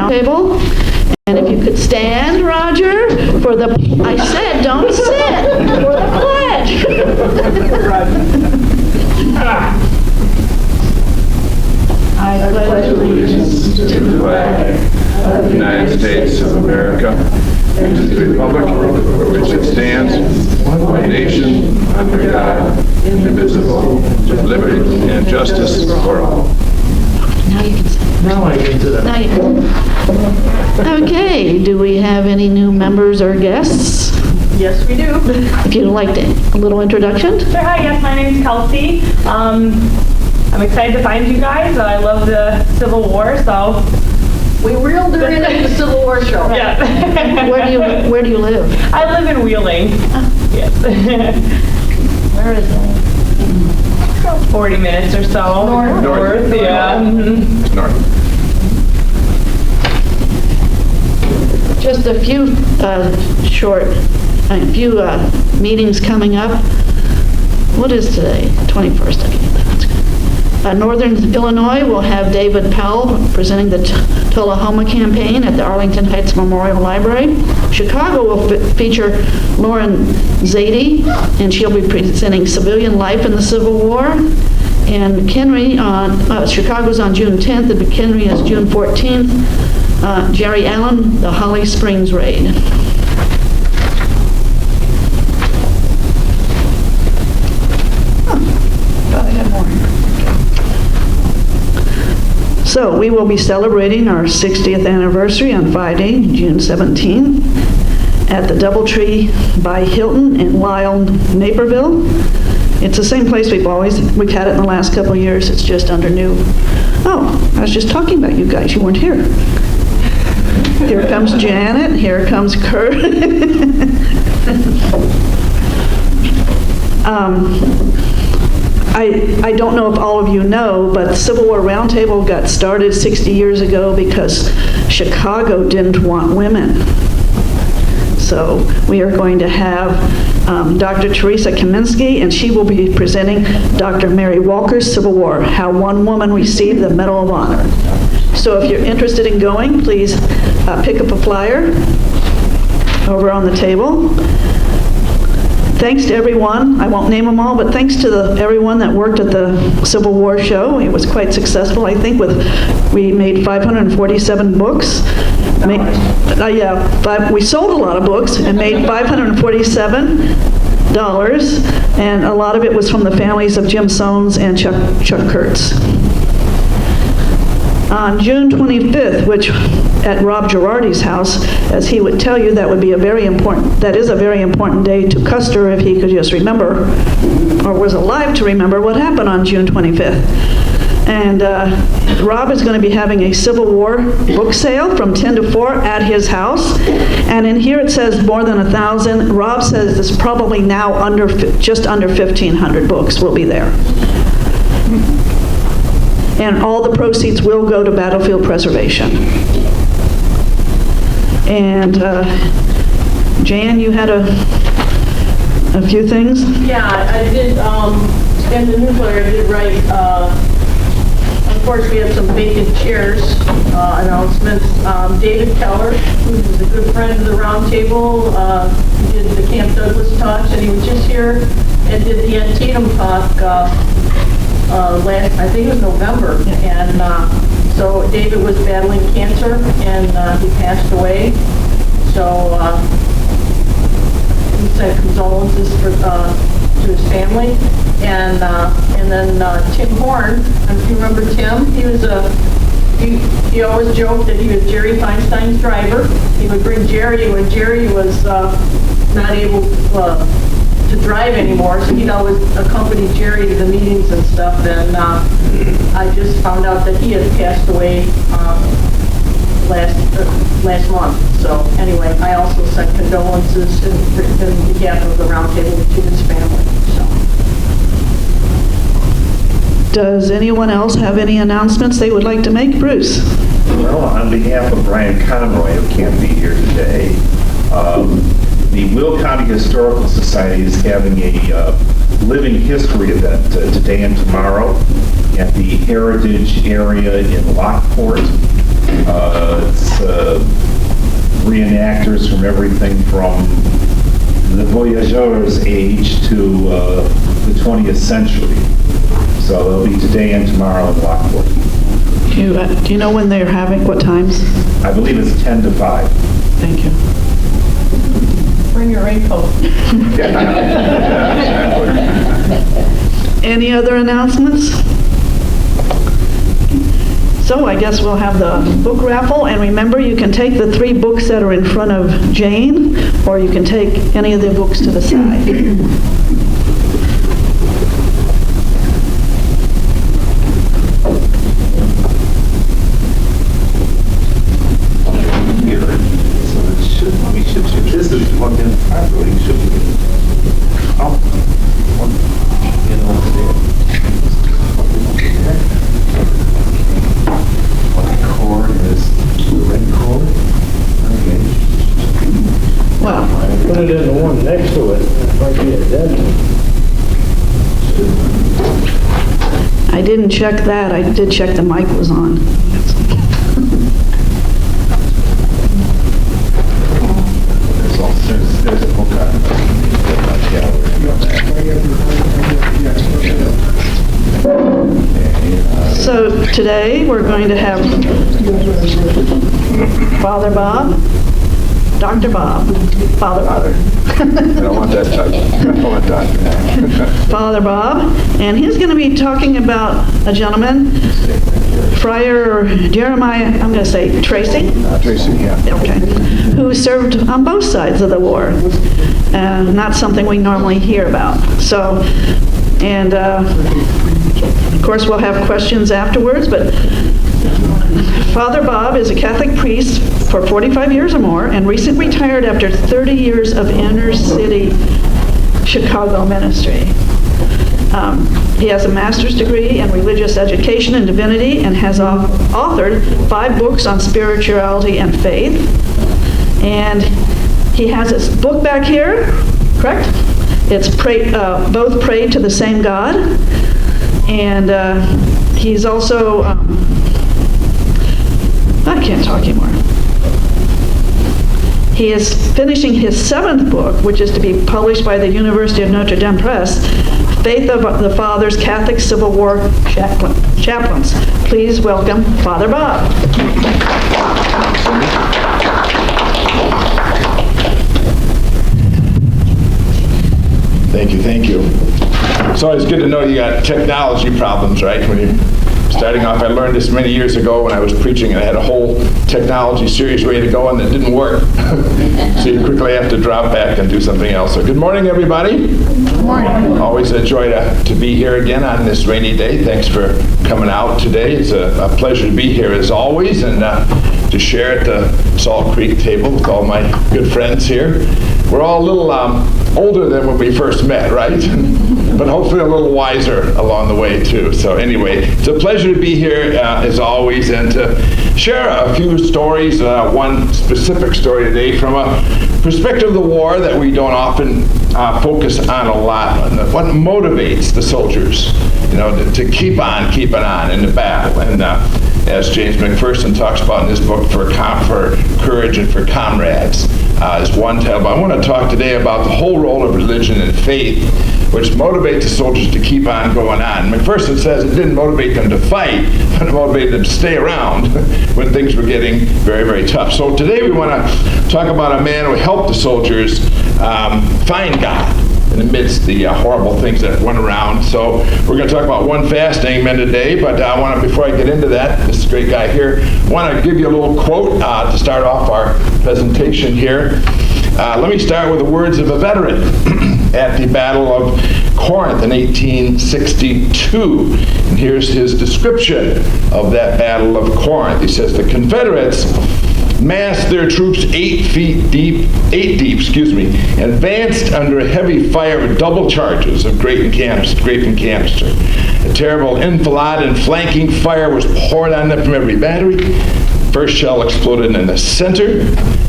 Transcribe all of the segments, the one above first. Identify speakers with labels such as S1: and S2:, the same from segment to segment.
S1: Roundtable. And if you could stand, Roger, for the, I said don't sit, for the pledge. I pledge allegiance
S2: to the flag of the United States of America and to the republic for which it stands, one nation, under God, indivisible, with liberty and justice for all.
S1: Now you can sit.
S3: Now I get to that.
S1: Now you can. Okay, do we have any new members or guests?
S4: Yes, we do.
S1: If you'd like to, a little introduction?
S4: Sure, hi, yes, my name's Kelsey. I'm excited to find you guys. I love the Civil War, so.
S5: We reeled her in at the Civil War show.
S4: Yeah.
S1: Where do you live?
S4: I live in Wheeling. Yes.
S1: Where is that?
S4: 40 minutes or so.
S2: North.
S4: Yeah.
S2: North.
S1: Just a few meetings coming up. What is today? 21st. Okay, that's good. Northern Illinois will have David Powell presenting the Tullahoma campaign at the Arlington Heights Memorial Library. Chicago will feature Lauren Zadie, and she'll be presenting Civilian Life in the Civil War. And McHenry, Chicago's on June 10th, and McHenry is June 14th. Jerry Allen, the Holly Springs Raid. Thought I had more. So we will be celebrating our 60th anniversary on Friday, June 17th, at the Doubletree by Hilton in Lisle, Naperville. It's the same place we've had it in the last couple of years. It's just under new. Oh, I was just talking about you guys. You weren't here. Here comes Janet. Here comes Kurt. I don't know if all of you know, but the Civil War Roundtable got started 60 years ago because Chicago didn't want women. So we are going to have Dr. Trecy Kaminsky, and she will be presenting Dr. Mary Walker's Civil War, How One Woman Received the Medal of Honor. So if you're interested in going, please pick up a flyer over on the table. Thanks to everyone. I won't name them all, but thanks to everyone that worked at the Civil War show. It was quite successful. I think we made 547 books. We sold a lot of books and made $547, and a lot of it was from the families of Jim Soanes and Chuck Kurtz. On June 25th, which at Rob Girardi's house, as he would tell you, that is a very important day to Custer if he could just remember, or was alive to remember what happened on June 25th. And Rob is going to be having a Civil War book sale from 10 to 4 at his house. And in here it says more than 1,000. Rob says it's probably now just under 1,500 books will be there. And all the proceeds will go to battlefield preservation. And Jan, you had a few things?
S5: Yeah, I did, in the newsletter, I did write, of course, we have some vacant chairs announcements. David Keller, who's a good friend of the Roundtable, did the Camp Douglas talks, and he was just here and did the Antietam talk I think it was November, and so David was battling cancer, and he passed away. So he sent condolences to his family, and then Tim Horn. If you remember Tim, he always joked that he was Jerry Feinstein's driver. He would bring Jerry when Jerry was not able to drive anymore, so he'd always accompany Jerry to the meetings and stuff, and I just found out that he had passed away last month. So anyway, I also sent condolences in behalf of the Roundtable to his family. So.
S1: Does anyone else have any announcements they would like to make? Bruce?
S3: Well, on behalf of Brian Conroy, who can't be here today, the Will County Historical Society is having a living history event today and tomorrow at the Heritage area in Lockport. It's everything from the voyageur's age to the 20th century. So they'll be today and tomorrow in Lockport.
S1: Do you know when they're having, what times?
S3: I believe it's 10 to 5.
S1: Thank you.
S5: Bring your raincoat.
S1: Any other announcements? So I guess we'll have the book raffle, and remember, you can take the 3 books that are in front of Jane, or you can take any of the books to the side.
S3: This is plugged in properly. Should be. Cord is the red cord. Okay.
S1: Well,
S6: Put it in the one next to it, it might be a dead one.
S1: I didn't check that. I did check the mic was on.
S3: There's a book on
S1: So today, we're going to have Father Bob, Dr. Bob, Father Bob.
S2: I don't want that title. I don't want that.
S1: Father Bob, and he's going to be talking about a gentleman, Friar Jeremiah, I'm going to say Trecy,
S2: Trecy, yeah.
S1: okay, who served on both sides of the war. Not something we normally hear about. So, and of course we'll have questions afterwards, but Father Bob is a Catholic priest for 45 years or more and recently retired after 30 years of inner city Chicago ministry. He has a master's degree in religious education and divinity and has authored 5 books on spirituality and faith. And he has his book back here, correct? It's Both Pray to the Same God. And he's also, I can't talk anymore. He is finishing his 7th book, which is to be published by the University of Notre Dame Press, Faith of the Fathers, Catholic Civil War Chaplains. Please welcome Father Bob.
S7: Thank you, thank you. It's always good to know you got technology problems, right? When you're starting off, I learned this many years ago when I was preaching, and I had a whole technology series ready to go, and it didn't work. So you quickly have to drop back and do something else. So good morning, everybody. Good morning. Always a joy to be here again on this rainy day. Thanks for coming out today. It's a pleasure to be here as always, and to share at the Salt Creek table with all my good friends here. We're all a little older than when we first met, right? But hopefully a little wiser along the way too. So anyway, it's a pleasure to be here as always, and to share a few stories, one specific story today from a perspective of the war that we don't often focus on a lot. What motivates the soldiers, to keep on keeping on in the battle. And as James McPherson talks about in his book, for courage and for comrades, is one title. But I want to talk today about the whole role of religion and faith, which motivates the soldiers to keep on going on. McPherson says it didn't motivate them to fight, but it motivated them to stay around when things were getting very, very tough. So today we want to talk about a man who helped the soldiers find God in the midst of the horrible things that went around. So we're going to talk about one fasting man today, but I want to, before I get into that, this great guy here, I want to give you a little quote to start off our presentation here. Let me start with the words of a veteran at the Battle of Corinth in 1862. And here's his description of that Battle of Corinth. He says, the Confederates massed their troops 8 deep, and advanced under a heavy fire of double charges of grape and canister. A terrible enfilade and flanking fire was poured on them from every battery. First shell exploded in the center.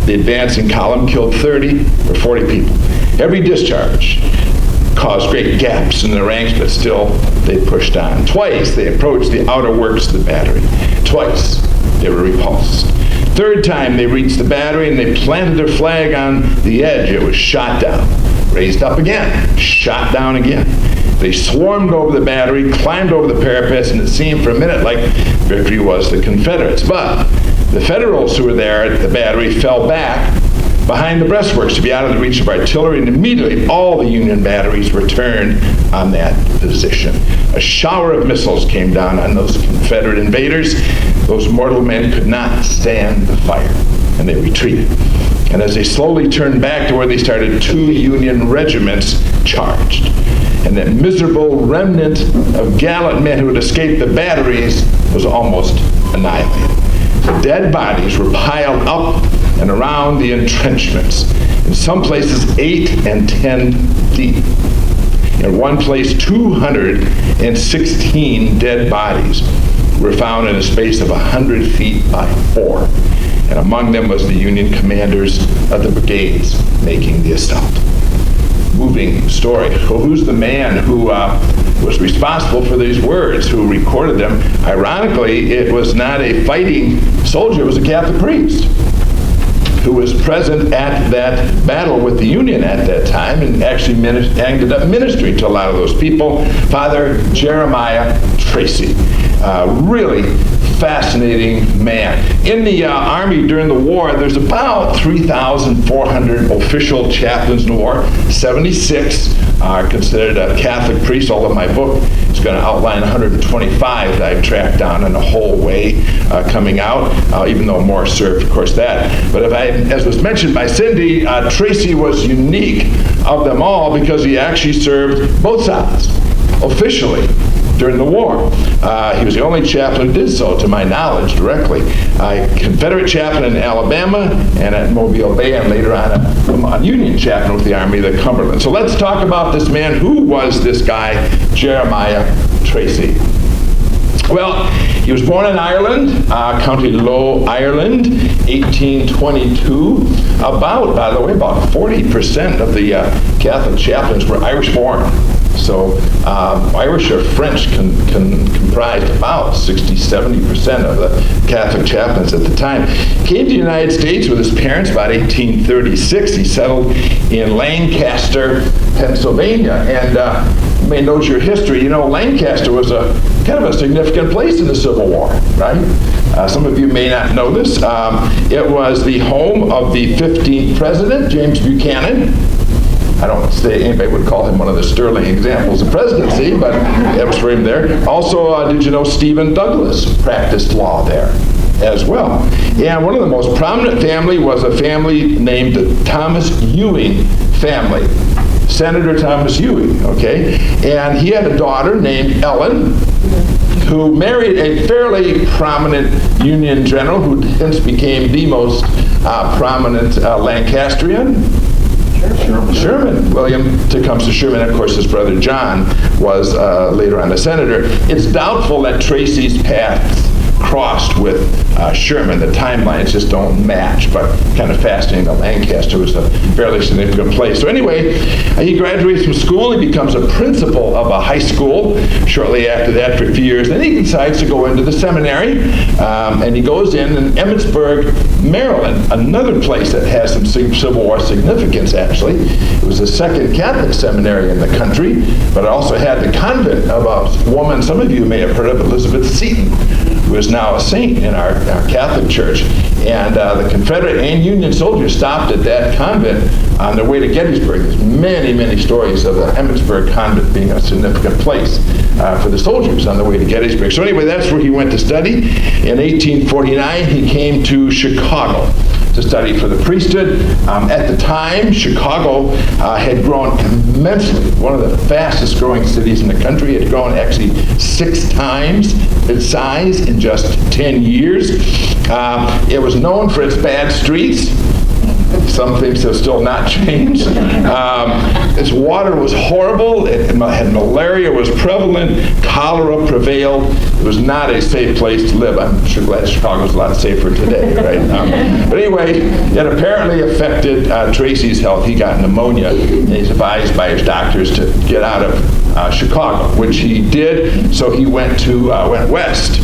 S7: The advancing column killed 30 or 40 people. Every discharge caused great gaps in the ranks, but still they pushed on. Twice they approached the outer works of the battery. Twice they were repulsed. third time they reached the battery and they planted their flag on the edge, it was shot down. Raised up again, shot down again. They swarmed over the battery, climbed over the parapets, and it seemed for a minute like victory was the Confederates. But the Federals who were there at the battery fell back behind the breastworks to be out of the reach of artillery, and immediately all the Union batteries returned on that position. A shower of missiles came down on those Confederate invaders. Those mortal men could not stand the fire, and they retreated. And as they slowly turned back to where they started, 2 Union regiments charged. And that miserable remnant of gallant men who had escaped the batteries was almost annihilated. The dead bodies were piled up and around the entrenchments, in some places 8 and 10 deep. In one place, 216 dead bodies were found in a space of 100 feet by 4. And among them was the Union commanders of the brigades making the assault. Moving story. So who's the man who was responsible for these words, who recorded them? Ironically, it was not a fighting soldier, it was a Catholic priest who was present at that battle with the Union at that time and actually ended up ministering to a lot of those people. Father Jeremeiah Trecy. Really fascinating man. In the Army during the war, there's about 3,400 official chaplains in the war. 76 are considered Catholic priests, although my book is going to outline 125 that I've tracked down in a whole way coming out, even though more served, of course, that. But as was mentioned by Cindy, Trecy was unique of them all because he actually served both sides officially during the war. He was the only chaplain who did so, to my knowledge, directly. Confederate chaplain in Alabama and at Mobile Bay, and later on a Union chaplain with the Army of the Cumberland. So let's talk about this man. Who was this guy, Jeremiah Trecy? Well, he was born in Ireland, County Low, Ireland, 1822. By the way, about 40% of the Catholic chaplains were Irish-born. So Irish or French comprised about 60-70% of the Catholic chaplains at the time. Came to the United States with his parents about 1836. He settled in Lancaster, Pennsylvania. And you may know your history. You know, Lancaster was kind of a significant place in the Civil War, right? Some of you may not know this. It was the home of the 15th president, James Buchanan. I don't say anybody would call him one of the sterling examples of presidency, but it was for him there. Also, did you know Stephen Douglas practiced law there as well? And one of the most prominent family was a family named the Thomas Ewing family. Senator Thomas Ewing, okay? And he had a daughter named Ellen, who married a fairly prominent Union general who hence became the most prominent Lancastrian. Sherman, William Tecumseh Sherman. Of course, his brother John was later on a senator. It's doubtful that Trecy's paths crossed with Sherman. The timelines just don't match, but kind of fascinating that Lancaster was a fairly significant place. So anyway, he graduates from school. He becomes a principal of a high school shortly after that for a few years. Then he decides to go into the seminary, and he goes in Emmitsburg, Maryland, another place that has some Civil War significance, actually. It was the second Catholic seminary in the country, but it also had the convent of a woman some of you may have heard of, Elizabeth Seton, who is now a saint in our Catholic Church. And the Confederate and Union soldiers stopped at that convent on their way to Gettysburg. There's many, many stories of the Emmitsburg convent being a significant place for the soldiers on their way to Gettysburg. So anyway, that's where he went to study. In 1849, he came to Chicago to study for the priesthood. At the time, Chicago had grown immensely. One of the fastest growing cities in the country. It had grown actually 6 times its size in just 10 years. It was known for its bad streets. Some things have still not changed. Its water was horrible. It had malaria was prevalent. Cholera prevailed. It was not a safe place to live. I'm sure glad Chicago's a lot safer today, right? But anyway, it apparently affected Trecy's health. He got pneumonia, and he's advised by his doctors to get out of Chicago, which he did. So he went west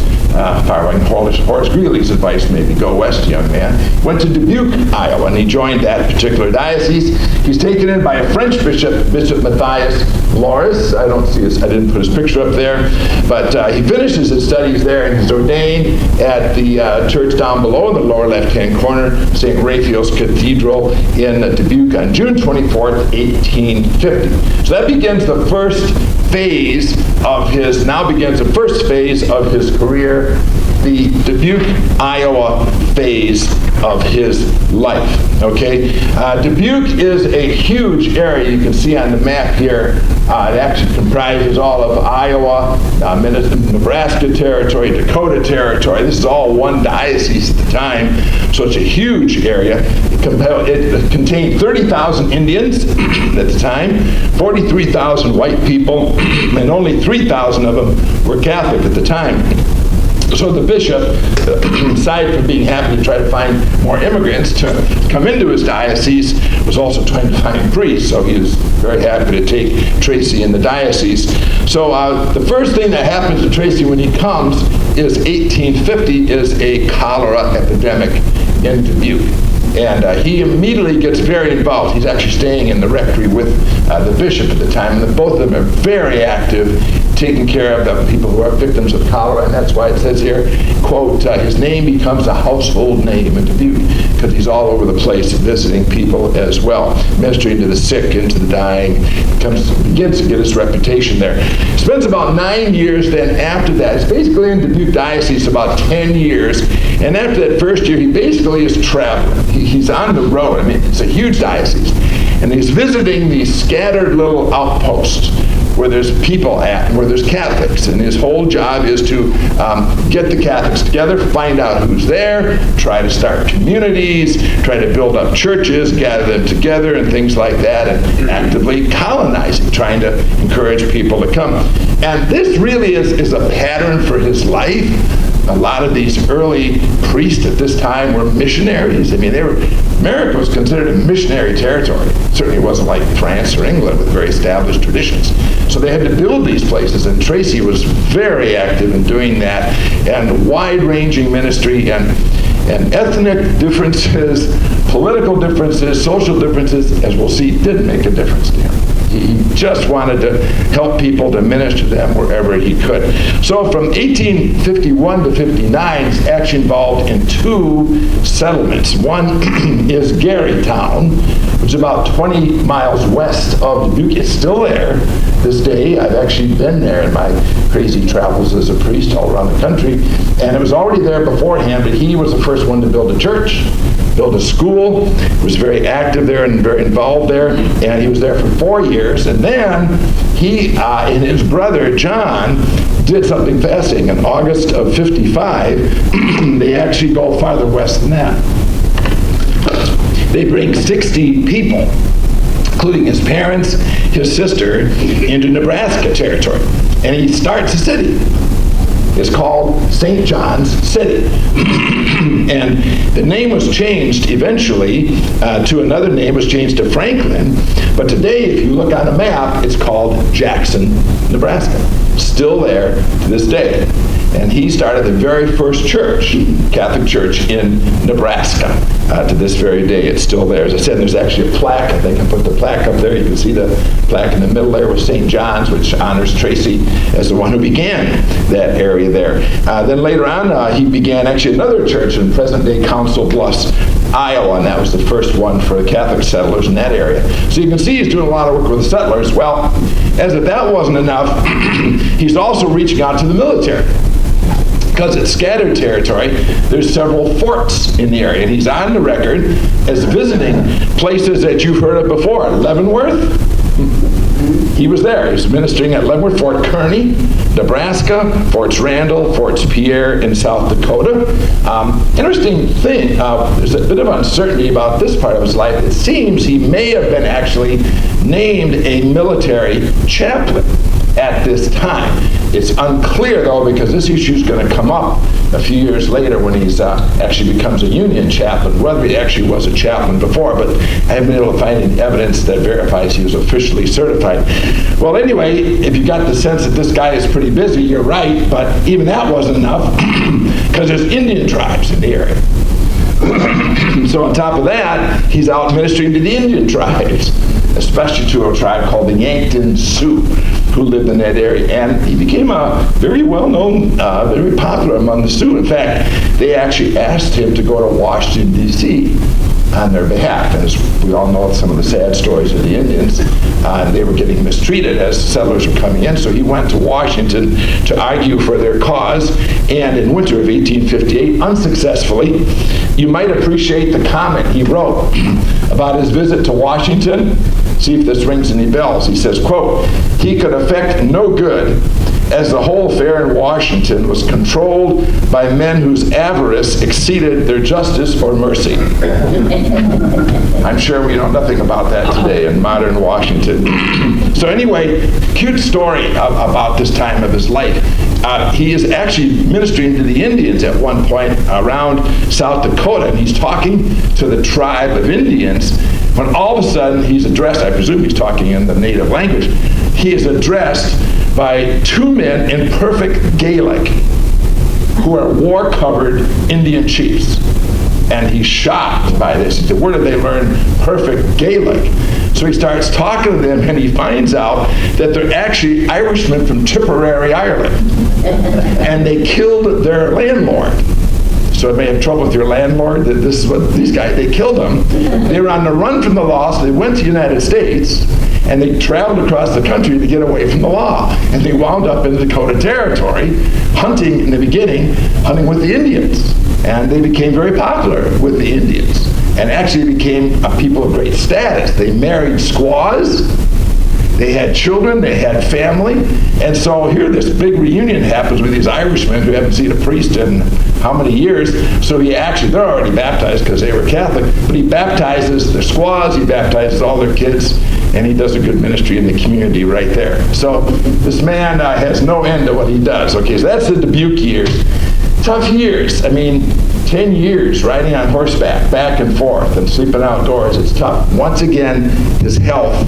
S7: following Horace Greeley's advice, maybe go west, young man. Went to Dubuque, Iowa, and he joined that particular diocese. He's taken in by a French bishop, Bishop Matthias Loris. I didn't put his picture up there, but he finishes his studies there and he's ordained at the church down below in the lower left-hand corner, St. Raphael's Cathedral in Dubuque on June 24th, 1850. So that begins the first phase of his career, the Dubuque, Iowa phase of his life. Okay, Dubuque is a huge area. You can see on the map here. It actually comprises all of Iowa, Nebraska territory, Dakota territory. This is all one diocese at the time, so it's a huge area. It contained 30,000 Indians at the time, 43,000 white people, and only 3,000 of them were Catholic at the time. So the bishop, aside from being happy to try to find more immigrants to come into his diocese, was also trying to find priests. So he was very happy to take Trecy in the diocese. So the first thing that happens to Trecy when he comes is 1850 is a cholera epidemic in Dubuque. And he immediately gets very involved. He's actually staying in the rectory with the bishop at the time, and both of them are very active, taking care of the people who are victims of cholera, and that's why it says here, quote, his name becomes a household name in Dubuque, because he's all over the place visiting people as well, ministering to the sick and to the dying. Begins to get his reputation there. Spends about 9 years then after that. It's basically in Dubuque Diocese about 10 years, and after that first year, he basically is traveling. He's on the road. I mean, it's a huge diocese. And he's visiting these scattered little outposts where there's people at and where there's Catholics. And his whole job is to get the Catholics together, find out who's there, try to start communities, try to build up churches, gather them together and things like that, and actively colonizing, trying to encourage people to come. And this really is a pattern for his life. A lot of these early priests at this time were missionaries. I mean, America was considered a missionary territory. It certainly wasn't like France or England with very established traditions. So they had to build these places, and Trecy was very active in doing that, and wide-ranging ministry and ethnic differences, political differences, social differences, as we'll see, didn't make a difference to him. He just wanted to help people, to minister to them wherever he could. So from 1851 to 59, he's actually involved in 2 settlements. One is Garytown, which is about 20 miles west of Dubuque. It's still there this day. I've actually been there in my crazy travels as a priest all around the country. And it was already there beforehand, but he was the first one to build a church, build a school, was very active there and very involved there, and he was there for 4 years. And then he and his brother John did something fascinating. In August of 55, they actually go farther west than that. They bring 60 people, including his parents, his sister, into Nebraska territory. And he starts a city. It's called St. John's City. And the name was changed eventually to another name, was changed to Franklin. But today, if you look on a map, it's called Jackson, Nebraska. Still there to this day. And he started the very first church, Catholic church in Nebraska. To this very day, it's still there. As I said, there's actually a plaque. I think I put the plaque up there. You can see the plaque in the middle there with St. John's, which honors Trecy as the one who began that area there. Then later on, he began actually another church in present-day Council Bluffs, Iowa, and that was the first one for the Catholic settlers in that area. So you can see he's doing a lot of work with the settlers. Well, as if that wasn't enough, he's also reaching out to the military. Because it's scattered territory, there's several forts in the area, and he's on the record as visiting places that you've heard of before. Leavenworth, he was there. He was ministering at Leavenworth, Fort Kearny, Nebraska, Forts Randall, Forts Pierre in South Dakota. Interesting thing, there's a bit of uncertainty about this part of his life. It seems he may have been actually named a military chaplain at this time. It's unclear, though, because this issue is going to come up a few years later when he's actually becomes a Union chaplain, whether he actually was a chaplain before, but I haven't been able to find any evidence that verifies he was officially certified. Well, anyway, if you got the sense that this guy is pretty busy, you're right, but even that wasn't enough because there's Indian tribes in the area. So on top of that, he's out ministering to the Indian tribes, especially to a tribe called the Yankton Sioux, who lived in that area. And he became a very well-known, very popular among the Sioux. In fact, they actually asked him to go to Washington, D.C. on their behalf. As we all know some of the sad stories of the Indians, they were getting mistreated as settlers were coming in. So he went to Washington to argue for their cause, and in winter of 1858, unsuccessfully. You might appreciate the comment he wrote about his visit to Washington. See if this rings any bells. He says, quote, "He could effect no good, as the whole affair in Washington was controlled by men whose avarice exceeded their justice or mercy." I'm sure we know nothing about that today in modern Washington. So anyway, cute story about this time of his life. He is actually ministering to the Indians at one point around South Dakota, and he's talking to the tribe of Indians, when all of a sudden he's addressed, I presume he's talking in the native language, he is addressed by two men in perfect Gaelic who are war-covered Indian chiefs. And he's shocked by this. He said, where did they learn perfect Gaelic? So he starts talking to them, and he finds out that they're actually Irishmen from Tipperary, Ireland. And they killed their landlord. So it may have trouble with your landlord. That this is what these guys, they killed him. They were on the run from the law, so they went to the United States, and they traveled across the country to get away from the law. And they wound up in the Dakota Territory, hunting in the beginning, hunting with the Indians. And they became very popular with the Indians, and actually became a people of great status. They married squaws, they had children, they had family, and so here this big reunion happens with these Irishmen who haven't seen a priest in how many years. So he actually, they're already baptized because they were Catholic, but he baptizes their squaws, he baptizes all their kids, and he does a good ministry in the community right there. So this man has no end to what he does. Okay, so that's the Dubuque years. Tough years. I mean, 10 years riding on horseback, back and forth, and sleeping outdoors. It's tough. Once again, his health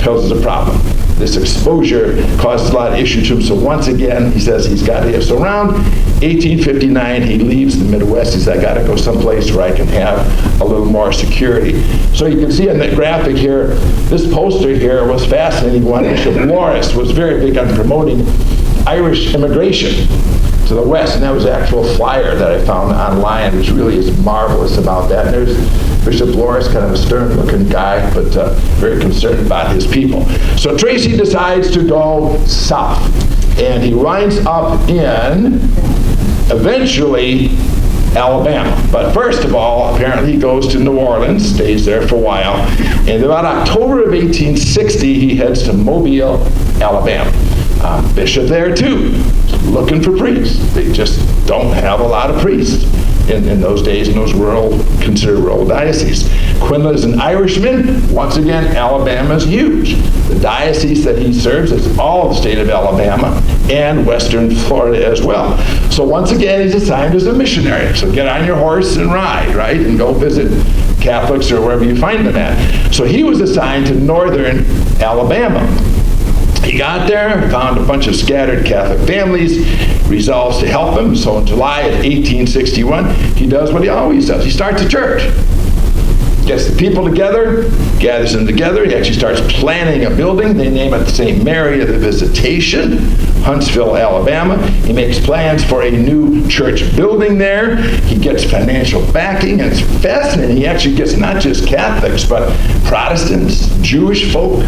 S7: poses a problem. This exposure causes a lot of issues to him. So once again, he says he's got to. So around 1859, he leaves the Midwest. He says, I got to go someplace where I can have a little more security. So you can see on the graphic here, this poster here was fascinating one. Bishop Morris was very big on promoting Irish immigration to the West, and that was an actual flyer that I found online, which really is marvelous about that. And there's Bishop Loris, kind of a stern-looking guy, but very concerned about his people. So Trecy decides to go south, and he winds up in, eventually, Alabama. But first of all, apparently he goes to New Orleans, stays there for a while, and about October of 1860, he heads to Mobile, Alabama. Bishop there too, looking for priests. They just don't have a lot of priests in those days, in those considered rural dioceses. Quinlan is an Irishman. Once again, Alabama is huge. The diocese that he serves is all of the state of Alabama and western Florida as well. So once again, he's assigned as a missionary. So get on your horse and ride, right? And go visit Catholics or wherever you find them at. So he was assigned to northern Alabama. He got there, found a bunch of scattered Catholic families, resolves to help them. So in July of 1861, he does what he always does. He starts a church. Gets the people together, gathers them together. He actually starts planning a building. They name it St. Mary of the Visitation, Huntsville, Alabama. He makes plans for a new church building there. He gets financial backing, and it's fascinating. He actually gets not just Catholics, but Protestants, Jewish folk.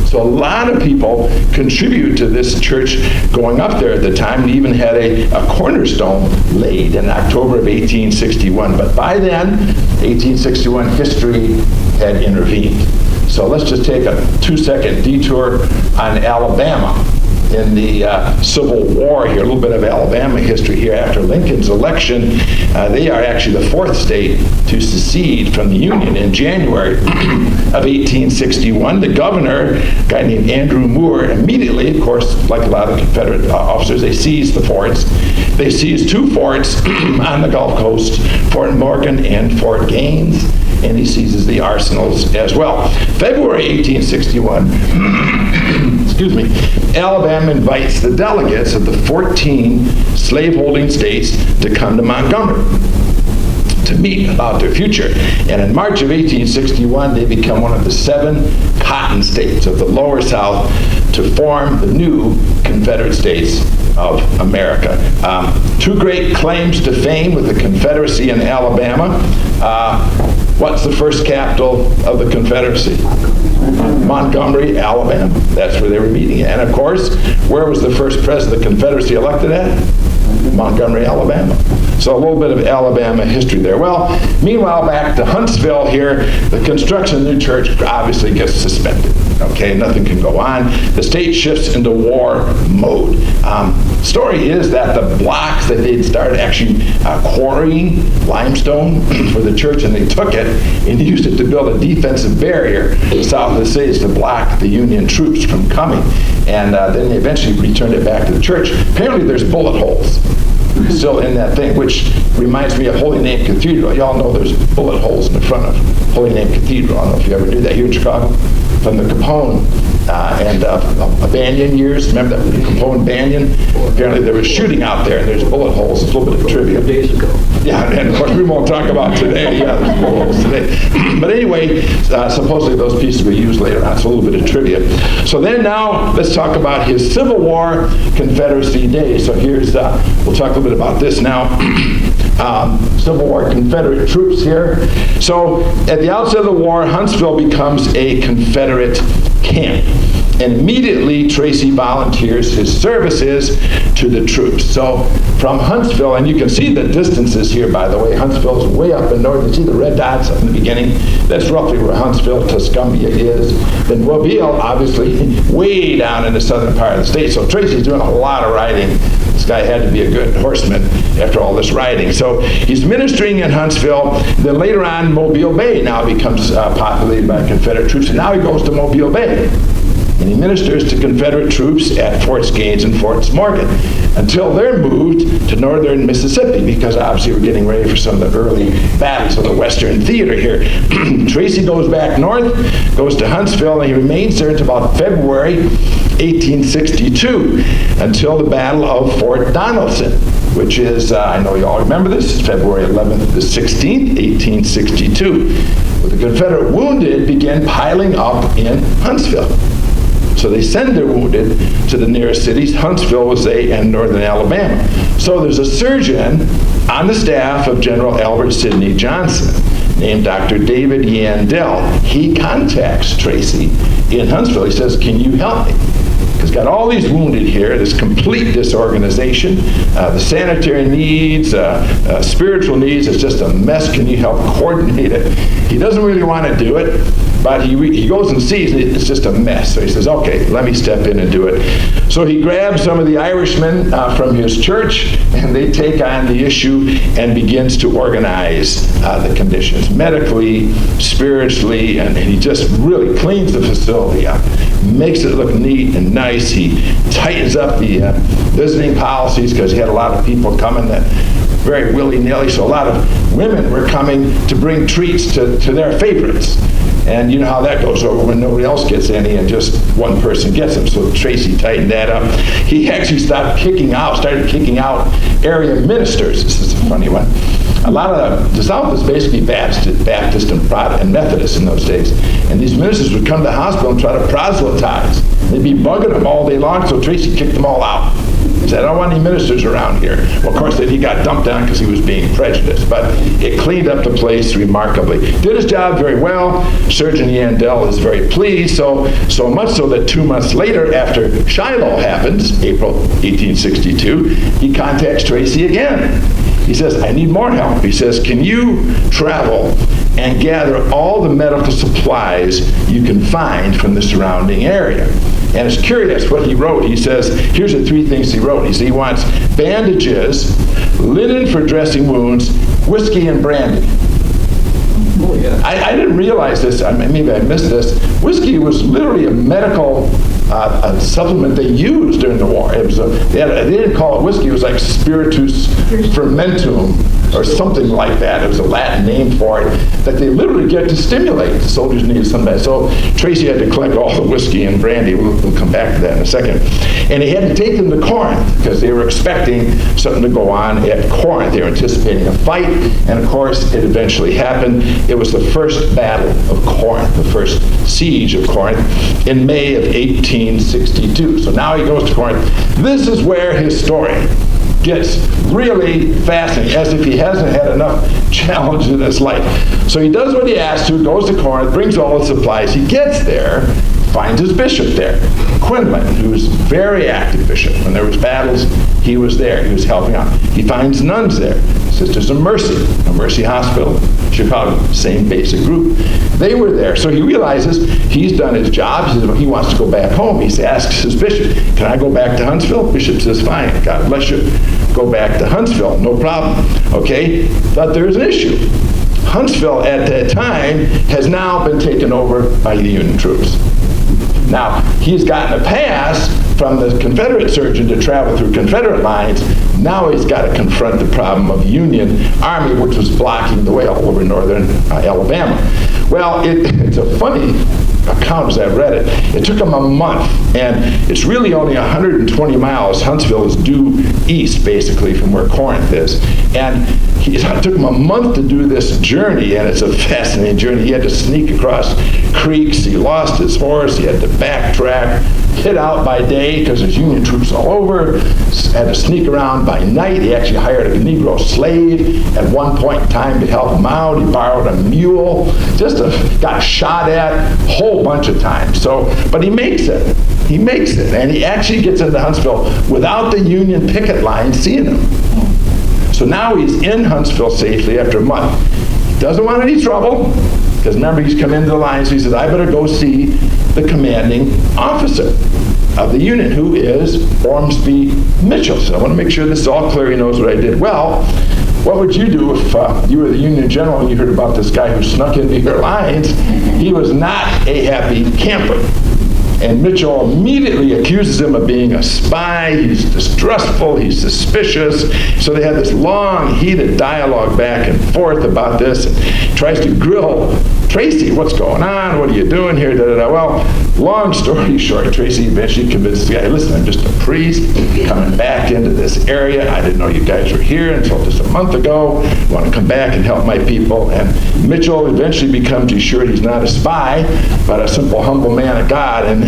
S7: So a lot of people contribute to this church going up there at the time, and even had a cornerstone laid in October of 1861. But by then, 1861, history had intervened. So let's just take a 2-second detour on Alabama. in the Civil War here, a little bit of Alabama history here. After Lincoln's election, they are actually the fourth state to secede from the Union in January of 1861. The governor, a guy named Andrew Moore, immediately, of course, like a lot of Confederate officers, they seized the forts. They seized two forts on the Gulf Coast, Fort Morgan and Fort Gaines, and he seizes the arsenals as well. February 1861, excuse me, Alabama invites the delegates of the 14 slaveholding states to come to Montgomery to meet about their future. And in March of 1861, they become one of the 7 cotton states of the Lower South to form the new Confederate States of America. 2 great claims to fame with the Confederacy in Alabama. What's the first capital of the Confederacy? Montgomery, Alabama. That's where they were meeting. And of course, where was the first president of the Confederacy elected at? Montgomery, Alabama. So a little bit of Alabama history there. Well, meanwhile, back to Huntsville here, the construction of the new church obviously gets suspended. Okay, nothing can go on. The state shifts into war mode. Story is that the blocks that they'd started actually quarrying limestone for the church, and they took it and used it to build a defensive barrier south of the cities to block the Union troops from coming. And then they eventually returned it back to the church. Apparently there's bullet holes still in that thing, which reminds me of Holy Name Cathedral. Y'all know there's bullet holes in the front of Holy Name Cathedral. I don't know if you ever did that here in Chicago. From the Capone and Banyan years. Remember that Capone Banyan? Apparently there was shooting out there, and there's bullet holes. It's a little bit of trivia. Days ago. Yeah, and of course we won't talk about today. Yeah, there's bullet holes today. But anyway, supposedly those pieces were used later on. So a little bit of trivia. So then now let's talk about his Civil War Confederacy days. So here's, we'll talk a little bit about this now. Civil War Confederate troops here. So at the outset of the war, Huntsville becomes a Confederate camp. And immediately Trecy volunteers his services to the troops. So from Huntsville, and you can see the distances here, by the way. Huntsville is way up in north. You see the red dots up in the beginning? That's roughly where Huntsville, Tuscumbia is. Then Mobile, obviously, way down in the southern part of the state. So Trecy's doing a lot of riding. This guy had to be a good horseman after all this riding. So he's ministering in Huntsville. Then later on, Mobile Bay now becomes populated by Confederate troops. And now he goes to Mobile Bay. And he ministers to Confederate troops at Forts Gaines and Fort Morgan until they're moved to northern Mississippi, because obviously we're getting ready for some of the early battles of the Western Theater here. Trecy goes back north, goes to Huntsville, and he remains there until about February 1862, until the Battle of Fort Donelson, which is, I know you all remember this, February 11th to 16th, 1862. Well, the Confederate wounded began piling up in Huntsville. So they send their wounded to the nearest cities. Huntsville was they, and northern Alabama. So there's a surgeon on the staff of General Albert Sidney Johnson named Dr. David Yandell. He contacts Trecy in Huntsville. He says, can you help me? Because got all these wounded here, this complete disorganization, the sanitary needs, spiritual needs, it's just a mess. Can you help coordinate it? He doesn't really want to do it, but he goes and sees it, it's just a mess. So he says, okay, let me step in and do it. So he grabs some of the Irishmen from his church, and they take on the issue and begins to organize the conditions, medically, spiritually, and he just really cleans the facility up, makes it look neat and nice. He tightens up the visiting policies, because he had a lot of people coming that very willy-nilly, so a lot of women were coming to bring treats to their favorites. And you know how that goes over when nobody else gets any and just one person gets them. So Trecy tightened that up. He actually started kicking out area ministers. This is a funny one. A lot of the South was basically Baptist and Methodist in those days. And these ministers would come to the hospital and try to proselytize. They'd be bugging them all day long, so Trecy kicked them all out. He said, I don't want any ministers around here. Well, of course, then he got dumped down because he was being prejudiced. But it cleaned up the place remarkably. Did his job very well. Surgeon Yandell is very pleased, so much so that 2 months later, after Shiloh happens, April 1862, he contacts Trecy again. He says, I need more help. He says, can you travel and gather all the medical supplies you can find from the surrounding area. And it's curious what he wrote. He says, here's the 3 things he wrote. He said he wants bandages, linen for dressing wounds, whiskey and brandy. I didn't realize this. Maybe I missed this. Whiskey was literally a medical a supplement they used during the war. It was they didn't call it whiskey. It was like spiritus fermentum or something like that. It was a Latin name for it that they literally get to stimulate. The soldiers needed somebody. So Trecy had to collect all the whiskey and brandy. We'll come back to that in a second. And he had to take them to Corinth because they were expecting something to go on at Corinth. They were anticipating a fight, and of course it eventually happened. It was the first battle of Corinth, the first siege of Corinth in May of 1862. So now he goes to Corinth. This is where his story gets really fascinating, as if he hasn't had enough challenge in his life. So he does what he has to, goes to Corinth, brings all the supplies. He gets there, finds his bishop there, Quinlan, who was a very active bishop. When there was battles, he was there. He was helping out. He finds nuns there, Sisters of Mercy Hospital, Chicago, same basic group. They were there. So he realizes he's done his job. He says, well, he wants to go back home. He asks his bishop, can I go back to Huntsville? Bishop says, fine, God bless you. Go back to Huntsville, no problem. Okay, but there's an issue. Huntsville at that time has now been taken over by the Union troops. Now, he's gotten a pass from the Confederate surgeon to travel through Confederate lines. Now he's got to confront the problem of Union Army, which was blocking the way all over northern Alabama. Well, it's a funny account as I read it. It took him a month, and it's really only 120 miles. Huntsville is due east, basically, from where Corinth is. And it took him a month to do this journey, and it's a fascinating journey. He had to sneak across creeks. He lost his horse. He had to backtrack, hid out by day because there's Union troops all over, had to sneak around by night. He actually hired a Negro slave at one point in time to help him out. He borrowed a mule, got shot at a whole bunch of times. But he makes it. He makes it, and he actually gets into Huntsville without the Union picket line seeing him. So now he's in Huntsville safely after a month. He doesn't want any trouble, because remember, he's come into the line, so he says, I better go see the commanding officer of the unit, who is Ormsby Mitchell. So I want to make sure this is all clear. He knows what I did well. What would you do if you were the Union general and you heard about this guy who snuck into your lines? He was not a happy camper. And Mitchell immediately accuses him of being a spy. He's distrustful. He's suspicious. So they have this long, heated dialogue back and forth about this. And tries to grill Trecy. What's going on? What are you doing here? Well, long story short, Trecy eventually convinces the guy, listen, I'm just a priest coming back into this area. I didn't know you guys were here until just a month ago. I want to come back and help my people. And Mitchell eventually becomes assured he's not a spy, but a simple, humble man of God. And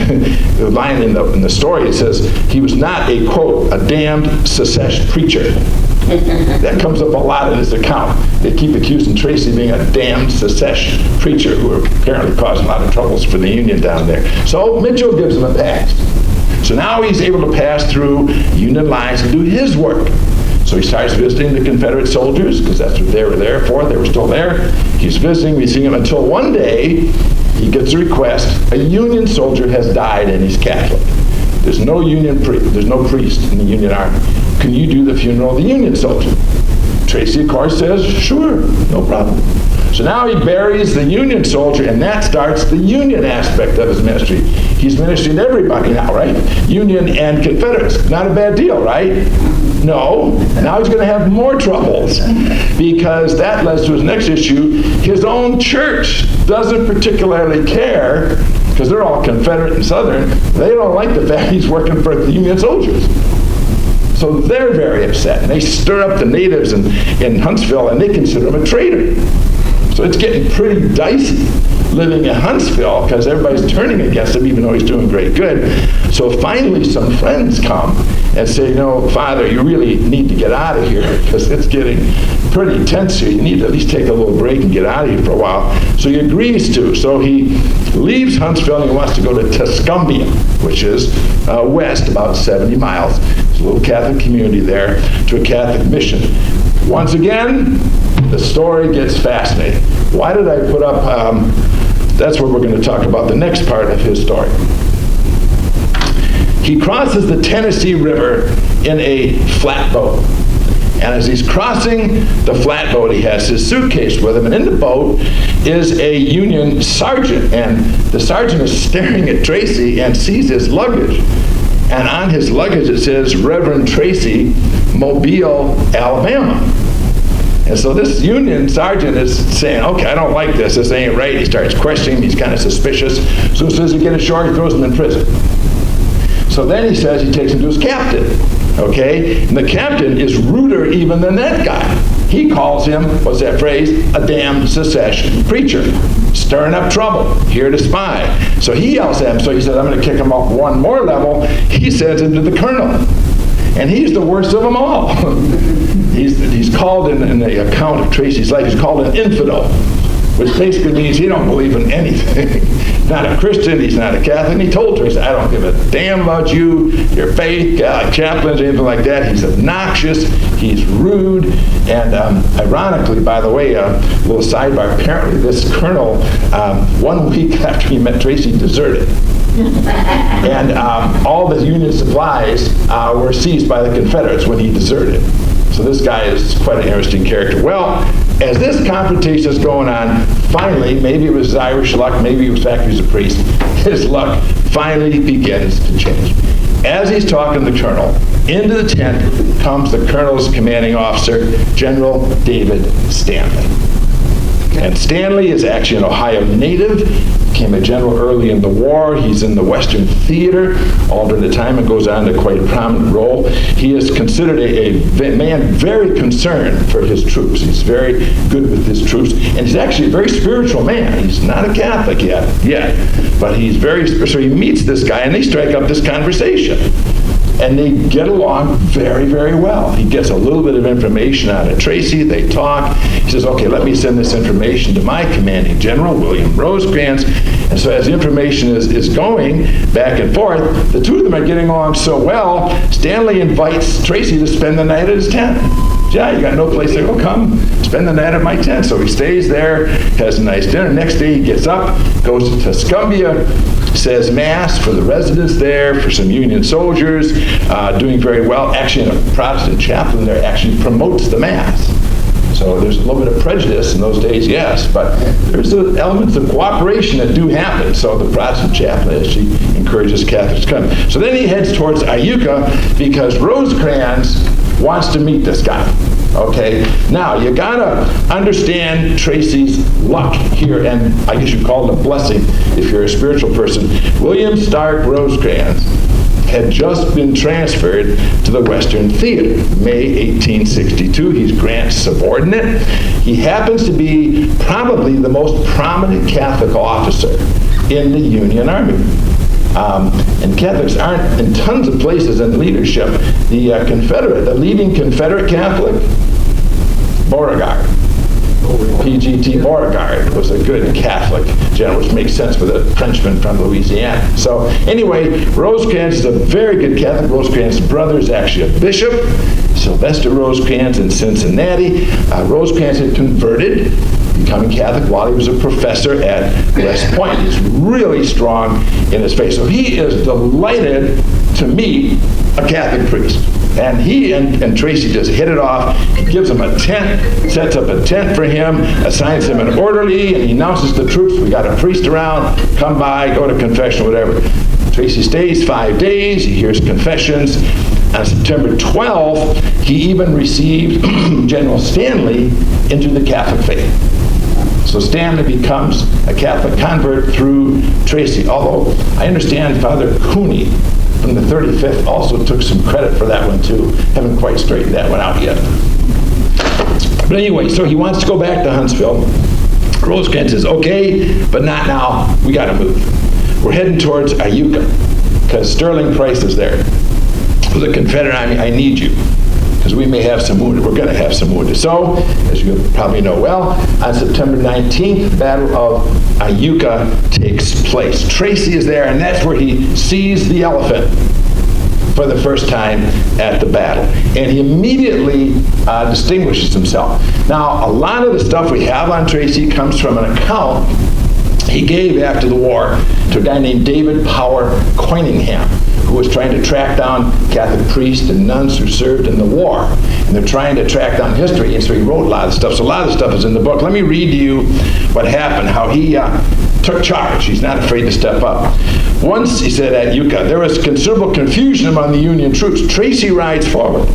S7: the line in the story, it says, he was not a, quote, a damned secession preacher. That comes up a lot in his account. They keep accusing Trecy of being a damned secession preacher who are apparently causing a lot of troubles for the Union down there. So Mitchell gives him a pass. So now he's able to pass through Union lines and do his work. So he starts visiting the Confederate soldiers, because that's what they were there for. They were still there. He's visiting, him until one day he gets a request. A Union soldier has died and he's Catholic. There's no there's no priest in the Union Army. Can you do the funeral of the Union soldier? Trecy, of course, says, sure, no problem. So now he buries the Union soldier, and that starts the Union aspect of his ministry. He's ministering to everybody now, right? Union and Confederates. Not a bad deal, right? No. Now he's going to have more troubles, because that leads to his next issue. His own church doesn't particularly care, because they're all Confederate and Southern. They don't like the fact he's working for the Union soldiers. So they're very upset, and they stir up the natives in Huntsville, and they consider him a traitor. So it's getting pretty dicey living in Huntsville, because everybody's turning against him, even though he's doing great good. So finally some friends come and say, Father, you really need to get out of here, because it's getting pretty tense here. You need to at least take a little break and get out of here for a while. So he agrees to. So he leaves Huntsville and he wants to go to Tuscumbia, which is west about 70 miles. There's a little Catholic community there, to a Catholic mission. Once again, the story gets fascinating. Why did I put up, that's where we're going to talk about the next part of his story. He crosses the Tennessee River in a flatboat. And as he's crossing the flatboat, he has his suitcase with him. And in the boat is a Union sergeant. And the sergeant is staring at Trecy and sees his luggage. And on his luggage it says, Reverend Trecy, Mobile, Alabama. And so this Union sergeant is saying, okay, I don't like this. This ain't right. He starts questioning him. He's kind of suspicious. So as soon as he gets ashore, he throws him in prison. So then he says he takes him to his captain, okay? And the captain is ruder even than that guy. He calls him, what's that phrase? A damn secession preacher, stirring up trouble, here to spy. So he yells at him, so he says, I'm going to kick him up one more level. He sends him to the colonel. And he's the worst of them all. He's called in the account of Trecy's life, he's called an infidel, which basically means he don't believe in anything. He's not a Christian, he's not a Catholic. And he told Trecy, I don't give a damn about you, your faith, chaplains, anything like that. He's obnoxious, he's rude, and ironically, by the way, a little sidebar, apparently this colonel, 1 week after he met Trecy, deserted. And all the Union supplies were seized by the Confederates when he deserted. So this guy is quite an interesting character. Well, as this confrontation is going on, finally, maybe it was his Irish luck, maybe it was the fact he was a priest, his luck finally begins to change. As he's talking to the colonel, into the tent comes the colonel's commanding officer, General David Stanley. And Stanley is actually an Ohio native, became a general early in the war. He's in the Western Theater all during the time and goes on to quite a prominent role. He is considered a man very concerned for his troops. He's very good with his troops, and he's actually a very spiritual man. He's not a Catholic yet, but he's very, so he meets this guy and they strike up this conversation. And they get along very, very well. He gets a little bit of information out of Trecy. They talk. He says, okay, let me send this information to my commanding general, William Rosecrans. And so as the information is going back and forth, the two of them are getting along so well, Stanley invites Trecy to spend the night at his tent. Yeah, you got no place to go, come spend the night at my tent. So he stays there, has a nice dinner. Next day he gets up, goes to Tuscumbia, says Mass for the residents there, for some Union soldiers, doing very well. Actually, a Protestant chaplain there actually promotes the Mass. So there's a little bit of prejudice in those days, yes, but there's elements of cooperation that do happen. So the Protestant chaplain actually encourages Catholics to come. So then he heads towards Iuka because Rosecrans wants to meet this guy. Okay, now you gotta understand Trecy's luck here, and I guess you call it a blessing if you're a spiritual person. William Stark Rosecrans had just been transferred to the Western Theater, May 1862. He's Grant's subordinate. He happens to be probably the most prominent Catholic officer in the Union Army. And Catholics aren't in tons of places in leadership. The leading Confederate Catholic, Beauregard. PGT Beauregard was a good Catholic general, which makes sense with a Frenchman from Louisiana. So anyway, Rosecrans is a very good Catholic. Rosecrans' brother is actually a bishop, Sylvester Rosecrans in Cincinnati. Rosecrans had converted, becoming Catholic while he was a professor at West Point. He's really strong in his faith. So he is delighted to meet a Catholic priest. And he and Trecy just hit it off. He gives him a tent, sets up a tent for him, assigns him an orderly, and he announces to the troops, we got a priest around, come by, go to confession, whatever. Trecy stays 5 days, he hears confessions. On September 12th, he even received General Stanley into the Catholic faith. So Stanley becomes a Catholic convert through Trecy, although I understand Father Cooney from the 35th also took some credit for that one too. Haven't quite straightened that one out yet. But anyway, so he wants to go back to Huntsville. Rosecrans says, okay, but not now. We got to move. We're heading towards Iuka because Sterling Price is there. For the Confederate Army, I need you because we may have some wounded. We're going to have some wounded. So, as you probably know well, on September 19th, the Battle of Iuka takes place. Trecy is there, and that's where he sees the elephant for the first time at the battle. And he immediately distinguishes himself. Now, a lot of the stuff we have on Trecy comes from an account he gave after the war to a guy named David Power Coiningham, who was trying to track down Catholic priests and nuns who served in the war. And they're trying to track down history, and so he wrote a lot of stuff. So a lot of stuff is in the book. Let me read to you what happened, how he took charge. He's not afraid to step up. Once, he said, at Yucca, there was considerable confusion among the Union troops. Trecy rides forward.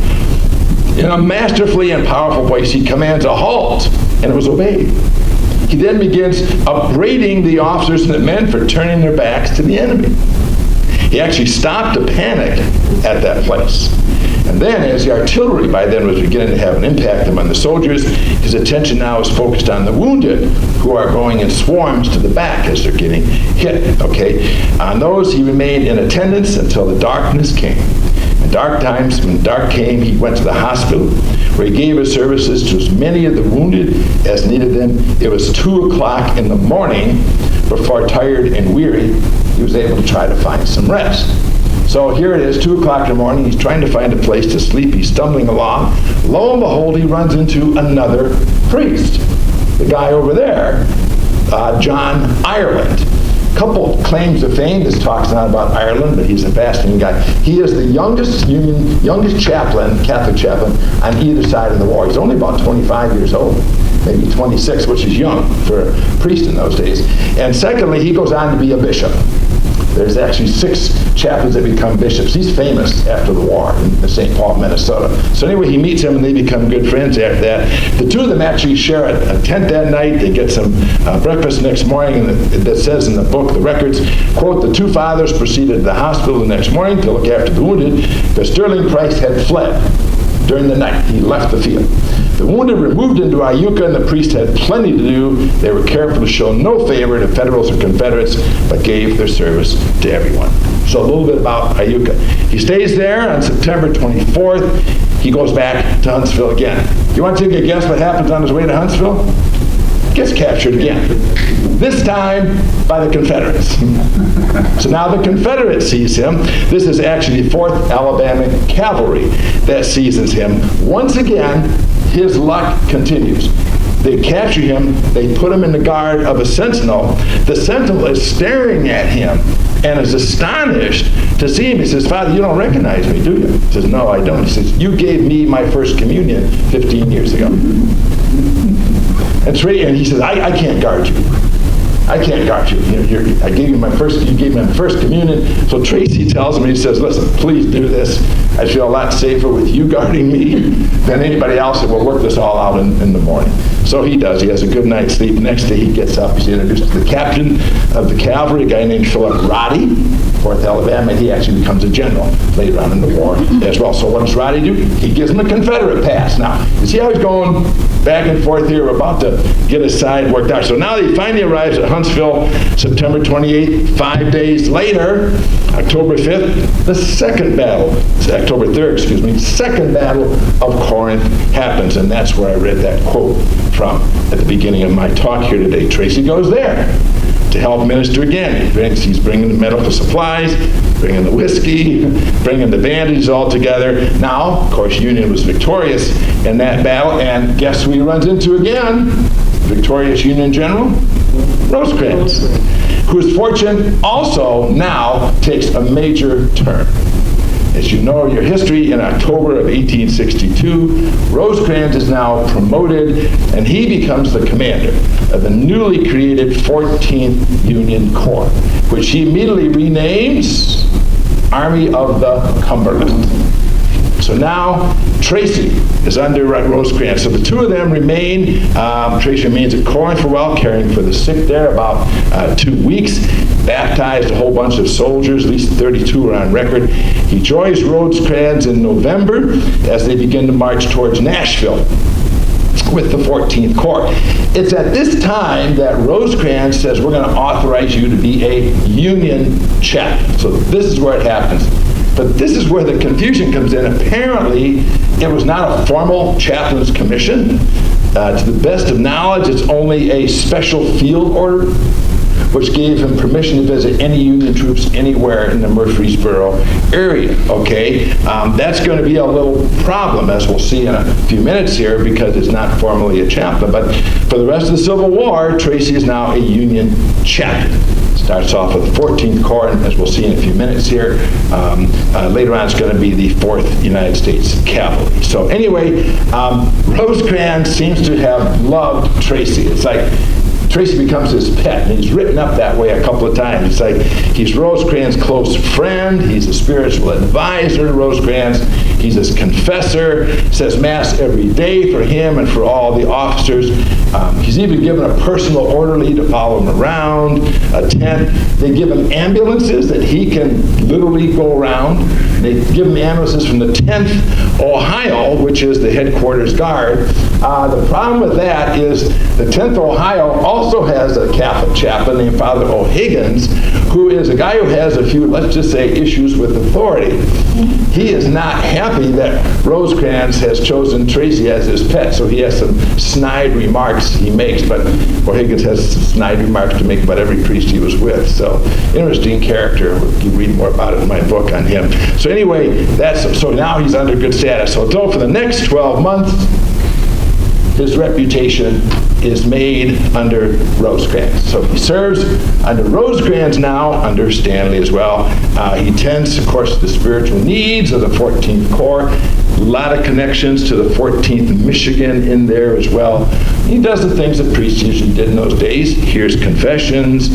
S7: In a masterfully and powerful voice, he commands a halt, and it was obeyed. He then begins upbraiding the officers and the men for turning their backs to the enemy. He actually stopped a panic at that place. And then, as the artillery by then was beginning to have an impact among the soldiers, his attention now is focused on the wounded, who are going in swarms to the back as they're getting hit, okay? On those, he remained in attendance until the darkness came. In dark times, when dark came, he went to the hospital, where he gave his services to as many of the wounded as needed them. It was 2 o'clock in the morning before, tired and weary, he was able to try to find some rest. So here it is, 2 o'clock in the morning. He's trying to find a place to sleep. He's stumbling along. Lo and behold, he runs into another priest, the guy over there, John Ireland. A couple claims of fame. This talk's not about Ireland, but he's a fascinating guy. He is the youngest chaplain, Catholic chaplain, on either side of the war. He's only about 25 years old, maybe 26, which is young for a priest in those days. And secondly, he goes on to be a bishop. There's actually 6 chaplains that become bishops. He's famous after the war in St. Paul, Minnesota. So anyway, he meets him and they become good friends after that. The two of them actually share a tent that night. They get some breakfast next morning, and that says in the book, the records, quote, the two fathers proceeded to the hospital the next morning to look after the wounded, because Sterling Price had fled during the night. He left the field. The wounded were moved into Iuka, and the priest had plenty to do. They were careful to show no favor to Federals or Confederates, but gave their service to everyone. So a little bit about Iuka. He stays there on September 24th. He goes back to Huntsville again. You want to take a guess what happens on his way to Huntsville? Gets captured again. This time by the Confederates. So now the Confederates seize him. This is actually the 4th Alabama Cavalry that seizes him. Once again, his luck continues. They capture him, they put him in the guard of a sentinel. The sentinel is staring at him and is astonished to see him. He says, Father, you don't recognize me, do you? He says, no, I don't. He says, you gave me my first communion 15 years ago. And he says, I can't guard you. I can't guard you. I gave you my first. You gave me my first communion. So Trecy tells me, he says, "Listen, please do this. I feel a lot safer with you guarding me than anybody else. And we'll work this all out in the morning." So he does. He has a good night's sleep. Next day he gets up. He's introduced to the captain of the cavalry, a guy named Philip Roddy, 4th Alabama, and he actually becomes a general later on in the war as well. So what does Roddy do? He gives him a Confederate pass. Now, you see how he's going back and forth here? We're about to get his side worked out. So now he finally arrives at Huntsville, September 28th. 5 days later, October 5th, the second battle, October 3rd, second battle of Corinth happens. And that's where I read that quote from at the beginning of my talk here today. Trecy goes there to help minister again. He's bringing the medical supplies, bringing the whiskey, bringing the bandages all together. Now, of course, Union was victorious in that battle, and guess who he runs into again? Victorious Union General Rosecrans, whose fortune also now takes a major turn. As you know your history, in October of 1862, Rosecrans is now promoted, and he becomes the commander of the newly created 14th Union Corps, which he immediately renames Army of the Cumberland. So now Trecy is under Rosecrans. So the two of them remain. Trecy remains at Corinth for a while, caring for the sick there, about 2 weeks. Baptized a whole bunch of soldiers, at least 32 are on record. He joins Rosecrans in November as they begin to march towards Nashville with the 14th Corps. It's at this time that Rosecrans says, we're going to authorize you to be a Union chaplain. So this is where it happens. But this is where the confusion comes in. Apparently, it was not a formal chaplain's commission. To the best of knowledge, it's only a special field order. which gave him permission to visit any Union troops anywhere in the Murfreesboro area, okay? That's going to be a little problem, as we'll see in a few minutes here, because it's not formally a chaplain. But for the rest of the Civil War, Trecy is now a Union chaplain. Starts off with the 14th Corps, and as we'll see in a few minutes here, later on it's going to be the 4th United States Cavalry. So anyway, Rosecrans seems to have loved Trecy. It's like Trecy becomes his pet, and he's written up that way a couple of times. It's like he's Rosecrans' close friend, he's a spiritual advisor to Rosecrans, he's his confessor, says Mass every day for him and for all the officers. He's even given a personal orderly to follow him around, a tent. They give him ambulances that he can literally go around. They give him ambulances from the 10th Ohio, which is the headquarters guard. The problem with that is the 10th Ohio also has a Catholic chaplain named Father O'Higgins, who is a guy who has a few, let's just say, issues with authority. He is not happy that Rosecrans has chosen Trecy as his pet, so he has some snide remarks he makes, but O'Higgins has some snide remarks to make about every priest he was with. So, interesting character. You read more about it in my book on him. So anyway, so now he's under good status. So for the next 12 months, his reputation is made under Rosecrans. So he serves under Rosecrans now, under Stanley as well. He tends, of course, the spiritual needs of the 14th Corps. A lot of connections to the 14th Michigan in there as well. He does the things that priests usually did in those days. Hears confessions,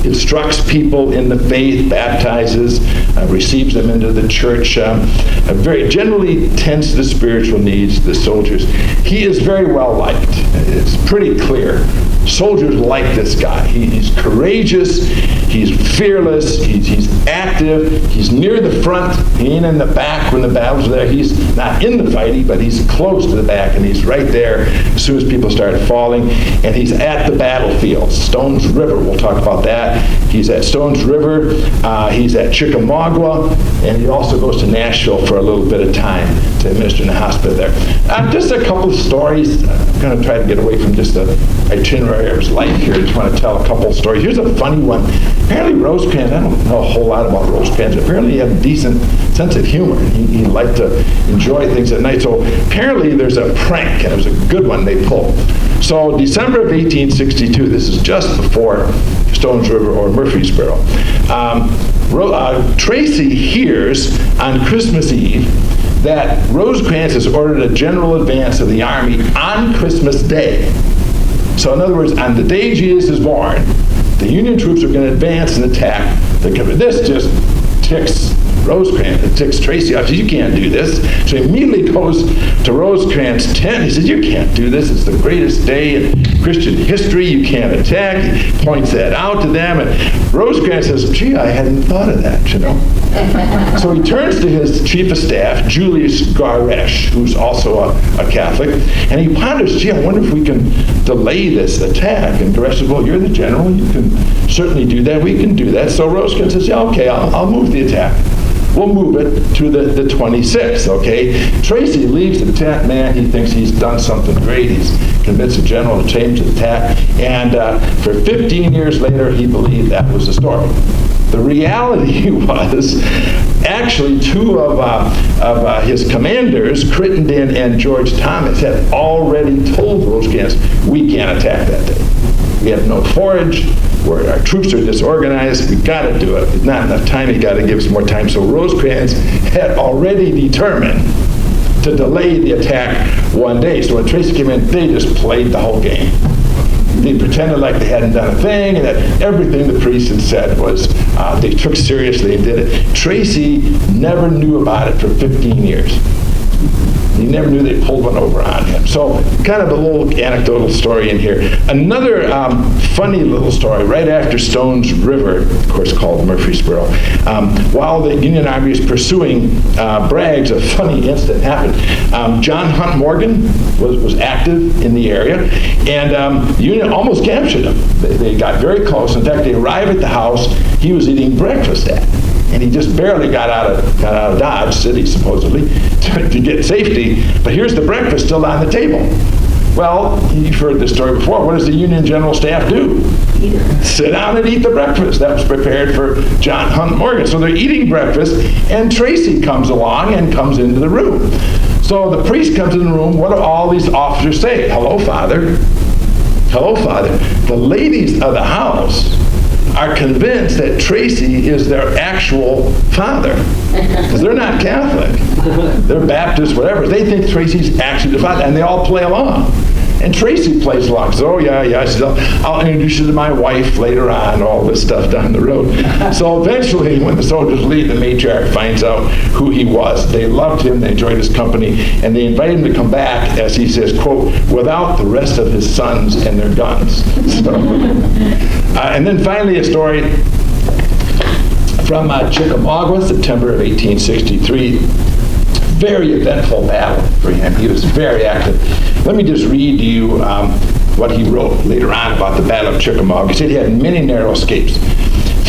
S7: instructs people in the faith, baptizes, receives them into the church, very generally tends to the spiritual needs of the soldiers. He is very well liked. It's pretty clear. Soldiers like this guy. He's courageous, he's fearless, he's active, he's near the front, he ain't in the back when the battles are there. He's not in the fighting, but he's close to the back, and he's right there as soon as people start falling, and he's at the battlefield. Stones River, we'll talk about that. He's at Stones River, he's at Chickamauga, and he also goes to Nashville for a little bit of time to administer in the hospital there. Just a couple of stories. I'm going to try to get away from just the itinerary of his life here. I just want to tell a couple of stories. Here's a funny one. Apparently Rosecrans, I don't know a whole lot about Rosecrans, apparently he had a decent sense of humor. He liked to enjoy things at night. So apparently there's a prank, and it was a good one they pulled. So December of 1862, this is just before Stones River or Murfreesboro, Trecy hears on Christmas Eve that Rosecrans has ordered a general advance of the army on Christmas Day. So in other words, on the day Jesus is born, the Union troops are going to advance and attack the country. This just ticks Rosecrans. It ticks Trecy off. He says, you can't do this. So he immediately goes to Rosecrans' tent. He says, you can't do this. It's the greatest day in Christian history. You can't attack. He points that out to them. And Rosecrans says, gee, I hadn't thought of that, you know. So he turns to his chief of staff, Julius Garesh, who's also a Catholic, and he ponders, gee, I wonder if we can delay this attack. And Garesh says, well, you're the general. You can certainly do that. We can do that. So Rosecrans says, yeah, okay, I'll move the attack. We'll move it to the 26th, okay? Trecy leaves the tent, man. He thinks he's done something great. He's convinced the general to change the attack. And for 15 years later, he believed that was the story. The reality was, actually, two of his commanders, Crittenden and George Thomas, had already told Rosecrans, we can't attack that day. We have no forage. Our troops are disorganized. We've got to do it. There's not enough time. You got to give us more time. So Rosecrans had already determined to delay the attack one day. So when Trecy came in, they just played the whole game. They pretended like they hadn't done a thing, and that everything the priest had said was they took seriously and did it. Trecy never knew about it for 15 years. He never knew they pulled one over on him. So kind of a little anecdotal story in here. Another funny little story, right after Stones River, of course called Murfreesboro, while the Union Army is pursuing Braggs, a funny incident happened. John Hunt Morgan was active in the area, and the Union almost captured him. They got very close. In fact, they arrived at the house he was eating breakfast at. And he just barely got out of Dodge City, supposedly, to get safety. But here's the breakfast still on the table. Well, you've heard this story before. What does the Union General Staff do? Sit down and eat the breakfast that was prepared for John Hunt Morgan. So they're eating breakfast, and Trecy comes along and comes into the room. So the priest comes in the room. What do all these officers say? Hello, Father. Hello, Father. The ladies of the house are convinced that Trecy is their actual father, because they're not Catholic. They're Baptist, whatever. They think Trecy's actually the father, and they all play along. And Trecy plays along. So, oh, yeah. She says, I'll introduce you to my wife later on, all this stuff down the road. So eventually, when the soldiers leave, the matriarch finds out who he was. They loved him, they enjoyed his company, and they invite him to come back, as he says, quote, without the rest of his sons and their guns. So, and then finally a story from Chickamauga, September of 1863. Very eventful battle for him. He was very active. Let me just read to you what he wrote later on about the Battle of Chickamauga. He said he had many narrow escapes.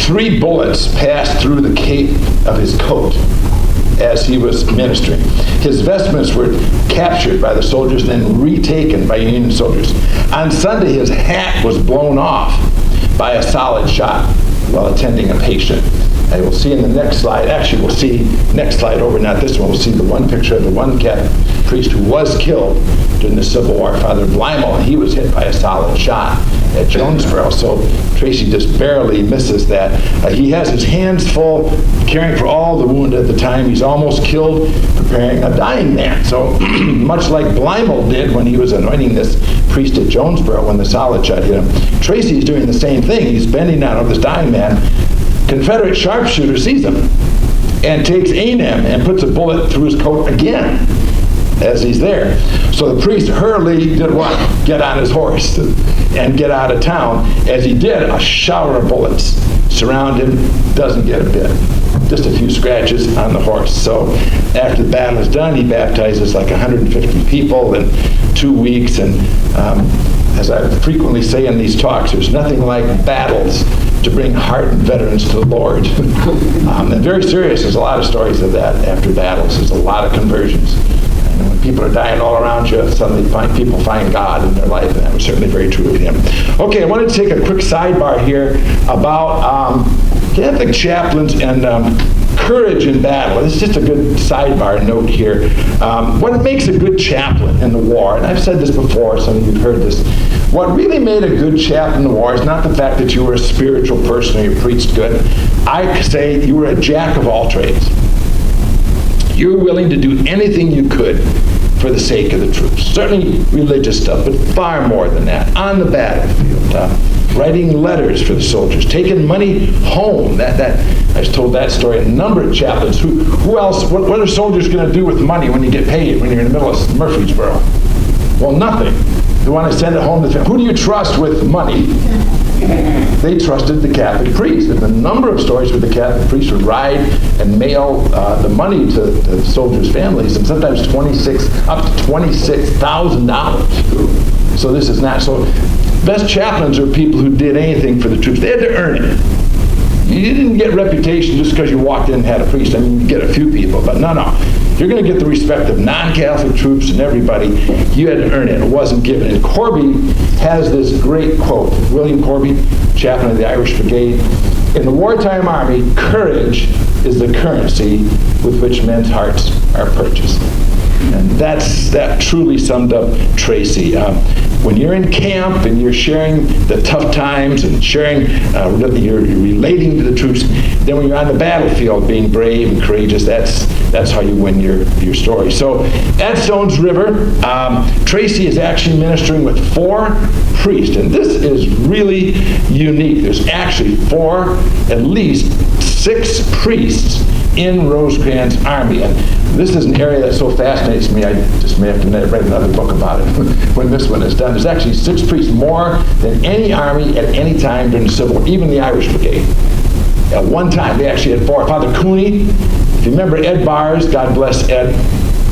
S7: 3 bullets passed through the cape of his coat as he was ministering. His vestments were captured by the soldiers, then retaken by Union soldiers. On Sunday, his hat was blown off by a solid shot while attending a patient. I will see in the next slide, actually we'll see next slide over, not this one, we'll see the one picture of the one Catholic priest who was killed during the Civil War, Father Blymel. He was hit by a solid shot at Jonesboro, so Trecy just barely misses that. He has his hands full caring for all the wounded at the time. He's almost killed preparing a dying man. So much like Blymel did when he was anointing this priest at Jonesboro when the solid shot hit him, Trecy's doing the same thing. He's bending down over this dying man. Confederate sharpshooter sees him and takes aim and puts a bullet through his coat again as he's there. So the priest hurriedly did what? Get on his horse and get out of town. As he did, a shower of bullets surround him, doesn't get a bit. Just a few scratches on the horse. So after the battle is done, he baptizes like 150 people in 2 weeks. And as I frequently say in these talks, there's nothing like battles to bring hardened veterans to the Lord. And very serious, there's a lot of stories of that after battles. There's a lot of conversions. And when people are dying all around you, suddenly people find God in their life, and that was certainly very true of him. Okay, I wanted to take a quick sidebar here about Catholic chaplains and courage in battle. It's just a good sidebar note here. What makes a good chaplain in the war, and I've said this before, some of you have heard this, what really made a good chaplain in the war is not the fact that you were a spiritual person or you preached good. I say you were a jack of all trades. You were willing to do anything you could for the sake of the troops. Certainly religious stuff, but far more than that. On the battlefield, writing letters for the soldiers, taking money home. I was told that story. A number of chaplains. Who else? What are soldiers going to do with money when you get paid when you're in the middle of Murfreesboro? Well, nothing. They want to send it home to the family. Who do you trust with money? They trusted the Catholic priest. There's a number of stories where the Catholic priest would ride and mail the money to the soldiers' families, and sometimes up to $26,000. So this is not so. Best chaplains are people who did anything for the troops. They had to earn it. You didn't get reputation just because you walked in and had a priest. I mean, you get a few people, but no. You're going to get the respect of non-Catholic troops and everybody. You had to earn it. It wasn't given. And Corby has this great quote. William Corby, chaplain of the Irish Brigade. In the wartime army, courage is the currency with which men's hearts are purchased. And that truly summed up Trecy. When you're in camp and you're sharing the tough times and sharing, you're relating to the troops, then when you're on the battlefield being brave and courageous, that's how you win your story. So at Stones River, Trecy is actually ministering with 4 priests, and this is really unique. There's actually at least 6 priests in Rosecrans' army. And this is an area that so fascinates me, I just may have to write another book about it when this one is done. There's actually 6 priests, more than any army at any time during the Civil War, even the Irish Brigade. At one time, they actually had 4. Father Cooney, if you remember Ed Bars, God bless Ed,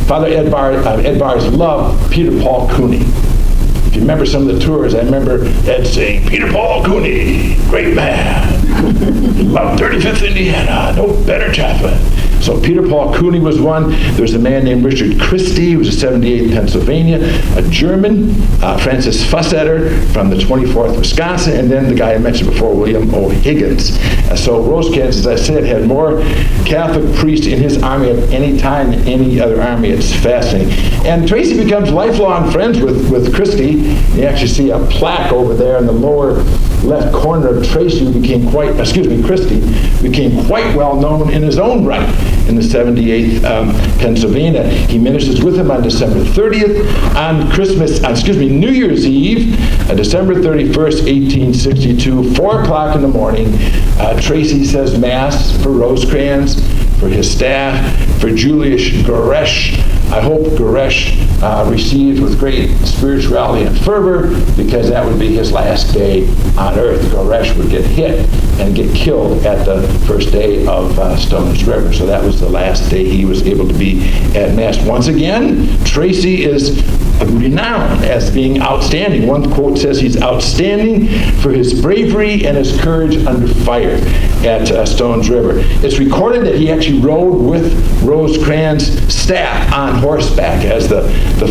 S7: Father Ed Bars loved Peter Paul Cooney. If you remember some of the tours, I remember Ed saying, Peter Paul Cooney, great man. He loved 35th Indiana, no better chaplain. So Peter Paul Cooney was one. There's a man named Richard Christie, who was a 78th Pennsylvania, a German, Francis Fussetter from the 24th Wisconsin, and then the guy I mentioned before, William O. Higgins. So Rosecrans, as I said, had more Catholic priests in his army at any time than any other army. It's fascinating. And Trecy becomes lifelong friends with Christie. You actually see a plaque over there in the lower left corner of Trecy, Christie became quite well known in his own right in the 78th Pennsylvania. He ministers with him on December 30th. On New Year's Eve, December 31st, 1862, 4 o'clock in the morning, Trecy says Mass for Rosecrans, for his staff, for Julius Goresh. I hope Goresh received with great spirituality and fervor, because that would be his last day on earth. Goresh would get hit and get killed at the first day of Stones River. So that was the last day he was able to be at Mass. Once again, Trecy is renowned as being outstanding. One quote says he's outstanding for his bravery and his courage under fire at Stones River. It's recorded that he actually rode with Rosecrans' staff on horseback as the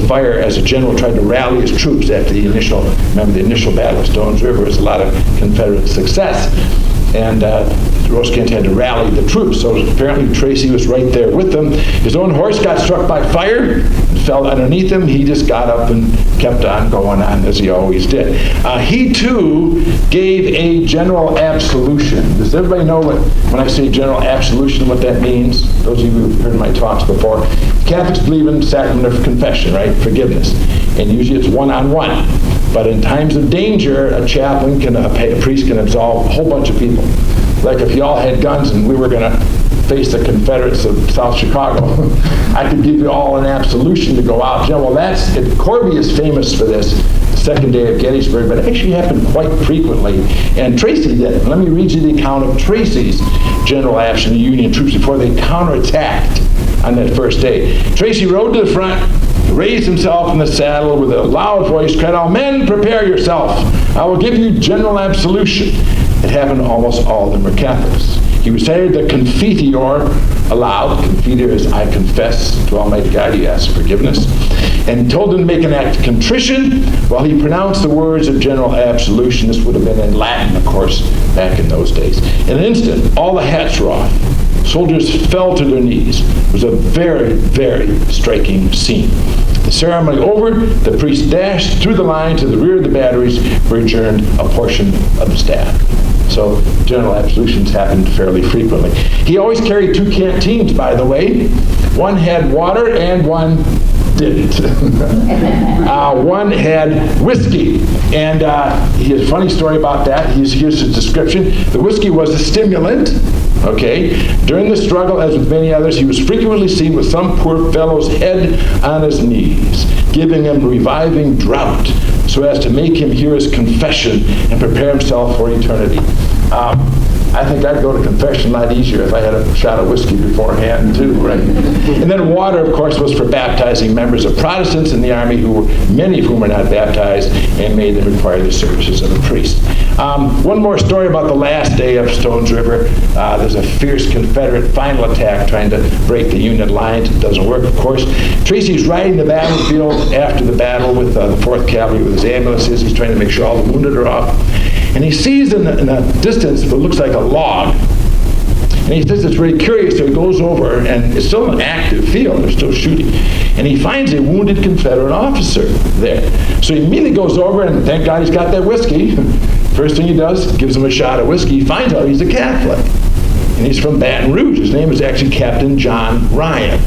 S7: fire, as a general tried to rally his troops after the initial battle of Stones River. It was a lot of Confederate success. And Rosecrans had to rally the troops, so apparently Trecy was right there with them. His own horse got struck by fire and fell underneath him. He just got up and kept on going on, as he always did. He too gave a general absolution. Does everybody know when I say general absolution, what that means? Those of you who've heard my talks before. Catholics believe in sacrament of confession, right? Forgiveness. And usually it's one-on-one. But in times of danger, a chaplain a priest can absolve a whole bunch of people. Like if y'all had guns and we were going to face the Confederates of South Chicago, I could give you all an absolution to go out. Corby is famous for this, the second day of Gettysburg, but it actually happened quite frequently. And Trecy did it. Let me read you the account of Trecy's general absolution of the Union troops before they counterattacked on that first day. Trecy rode to the front, raised himself in the saddle with a loud voice, cried out, "Men, prepare yourself. I will give you general absolution." It happened, almost all of them were Catholics. He recited the Confiteor aloud. Confiteor is, "I confess to Almighty God," he asked forgiveness, and told them to make an act of contrition while he pronounced the words of general absolution. This would have been in Latin, of course, back in those days. In an instant, all the hats were off. Soldiers fell to their knees. It was a very, very striking scene. The ceremony over, the priest dashed through the line to the rear of the batteries where he adjourned a portion of the staff. So general absolutions happened fairly frequently. He always carried 2 canteens, by the way. One had water and one didn't. One had whiskey. And he has a funny story about that. Here's his description. The whiskey was a stimulant. Okay. During the struggle, as with many others, he was frequently seen with some poor fellow's head on his knees, giving him reviving draught, so as to make him hear his confession and prepare himself for eternity. I think I'd go to confession a lot easier if I had a shot of whiskey beforehand, too, right? And then water, of course, was for baptizing members of Protestants in the army, many of whom were not baptized, and made them require the services of a priest. One more story about the last day of Stones River. There's a fierce Confederate final attack trying to break the Union lines. It doesn't work, of course. Trecy's riding the battlefield after the battle with the 4th Cavalry with his ambulances. He's trying to make sure all the wounded are off. And he sees in the distance what looks like a log. And he says it's very curious, so he goes over, and it's still an active field, they're still shooting. And he finds a wounded Confederate officer there. So he immediately goes over, and thank God he's got that whiskey. First thing he does, gives him a shot of whiskey. He finds out he's a Catholic. And he's from Baton Rouge. His name is actually Captain John Ryan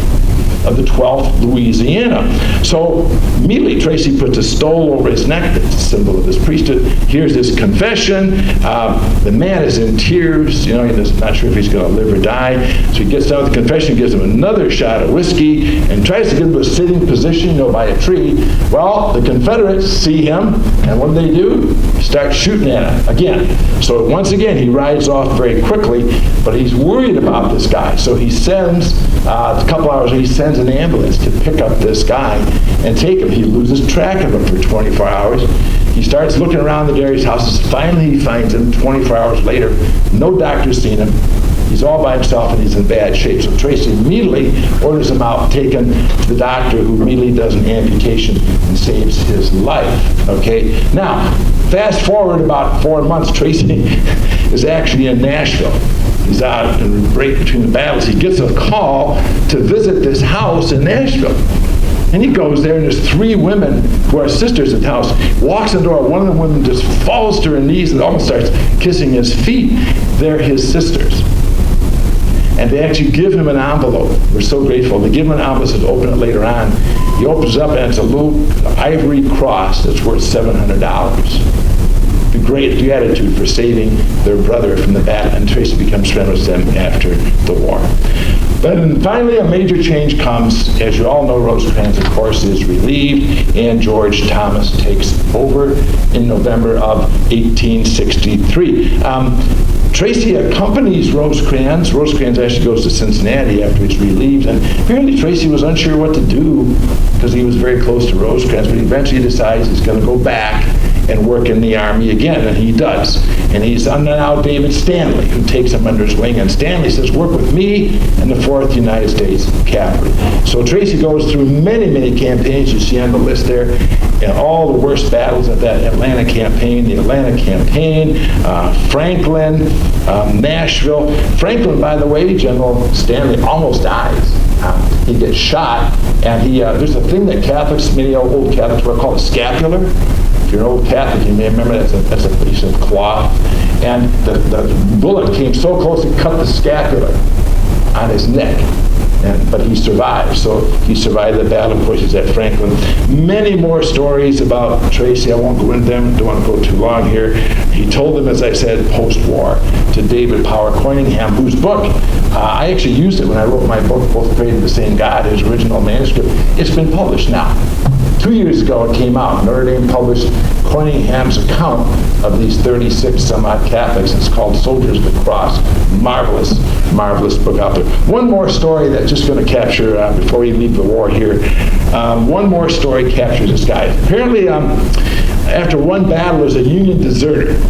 S7: of the 12th Louisiana. So immediately Trecy puts a stole over his neck, that's a symbol of his priesthood. Here's his confession. The man is in tears, he's not sure if he's going to live or die. So he gets down with the confession, gives him another shot of whiskey, and tries to get him to a sitting position, by a tree. Well, the Confederates see him, and what do? Start shooting at him again. So once again, he rides off very quickly, but he's worried about this guy. So he sends, a couple hours later, he sends an ambulance to pick up this guy and take him. He loses track of him for 24 hours. He starts looking around the Dairies houses. Finally, he finds him 24 hours later. No doctor's seen him. He's all by himself and he's in bad shape. So Trecy immediately orders him out, taken to the doctor, who immediately does an amputation and saves his life. Okay? Now, fast forward about 4 months, Trecy is actually in Nashville. He's out in the break between the battles. He gets a call to visit this house in Nashville. And he goes there, and there's 3 women who are sisters at the house. Walks in the door. One of the women just falls to her knees and almost starts kissing his feet. They're his sisters. And they actually give him an envelope. We're so grateful. They give him an envelope, says open it later on. He opens it up, and it's a little ivory cross that's worth $700. The great gratitude for saving their brother from the battle, and Trecy becomes friends with them after the war. But then finally, a major change comes. As you all know, Rosecrans, of course, is relieved, and George Thomas takes over in November of 1863. Trecy accompanies Rosecrans. Rosecrans actually goes to Cincinnati after he's relieved, and apparently Trecy was unsure what to do because he was very close to Rosecrans, but he eventually decides he's going to go back and work in the Army again, and he does. And he's under now David Stanley, who takes him under his wing, and Stanley says, work with me and the 4th United States Cavalry. So Trecy goes through many, many campaigns you see on the list there, and all the worst battles of that Atlanta campaign, the Atlanta campaign, Franklin, Nashville. Franklin, by the way, General Stanley almost dies. He gets shot, and there's a thing that Catholics, many old Catholics, were called a scapular. If you're an old Catholic, you may remember that's a piece of cloth. And the bullet came so close it cut the scapula on his neck. But he survived. So he survived the battle. Of course, he's at Franklin. Many more stories about Trecy. I won't go into them. Don't want to go too long here. He told them, as I said, post-war to David Power Coiningham, whose book, I actually used it when I wrote my book, Both Prayed to the Same God, his original manuscript. It's been published now. 2 years ago it came out. Notre Dame published Coiningham's account of these 36 some odd Catholics. It's called Soldiers of the Cross. Marvelous, marvelous book out there. One more story that's just going to capture, before we leave the war here, one more story captures this guy. Apparently, after one battle, there's a Union deserter.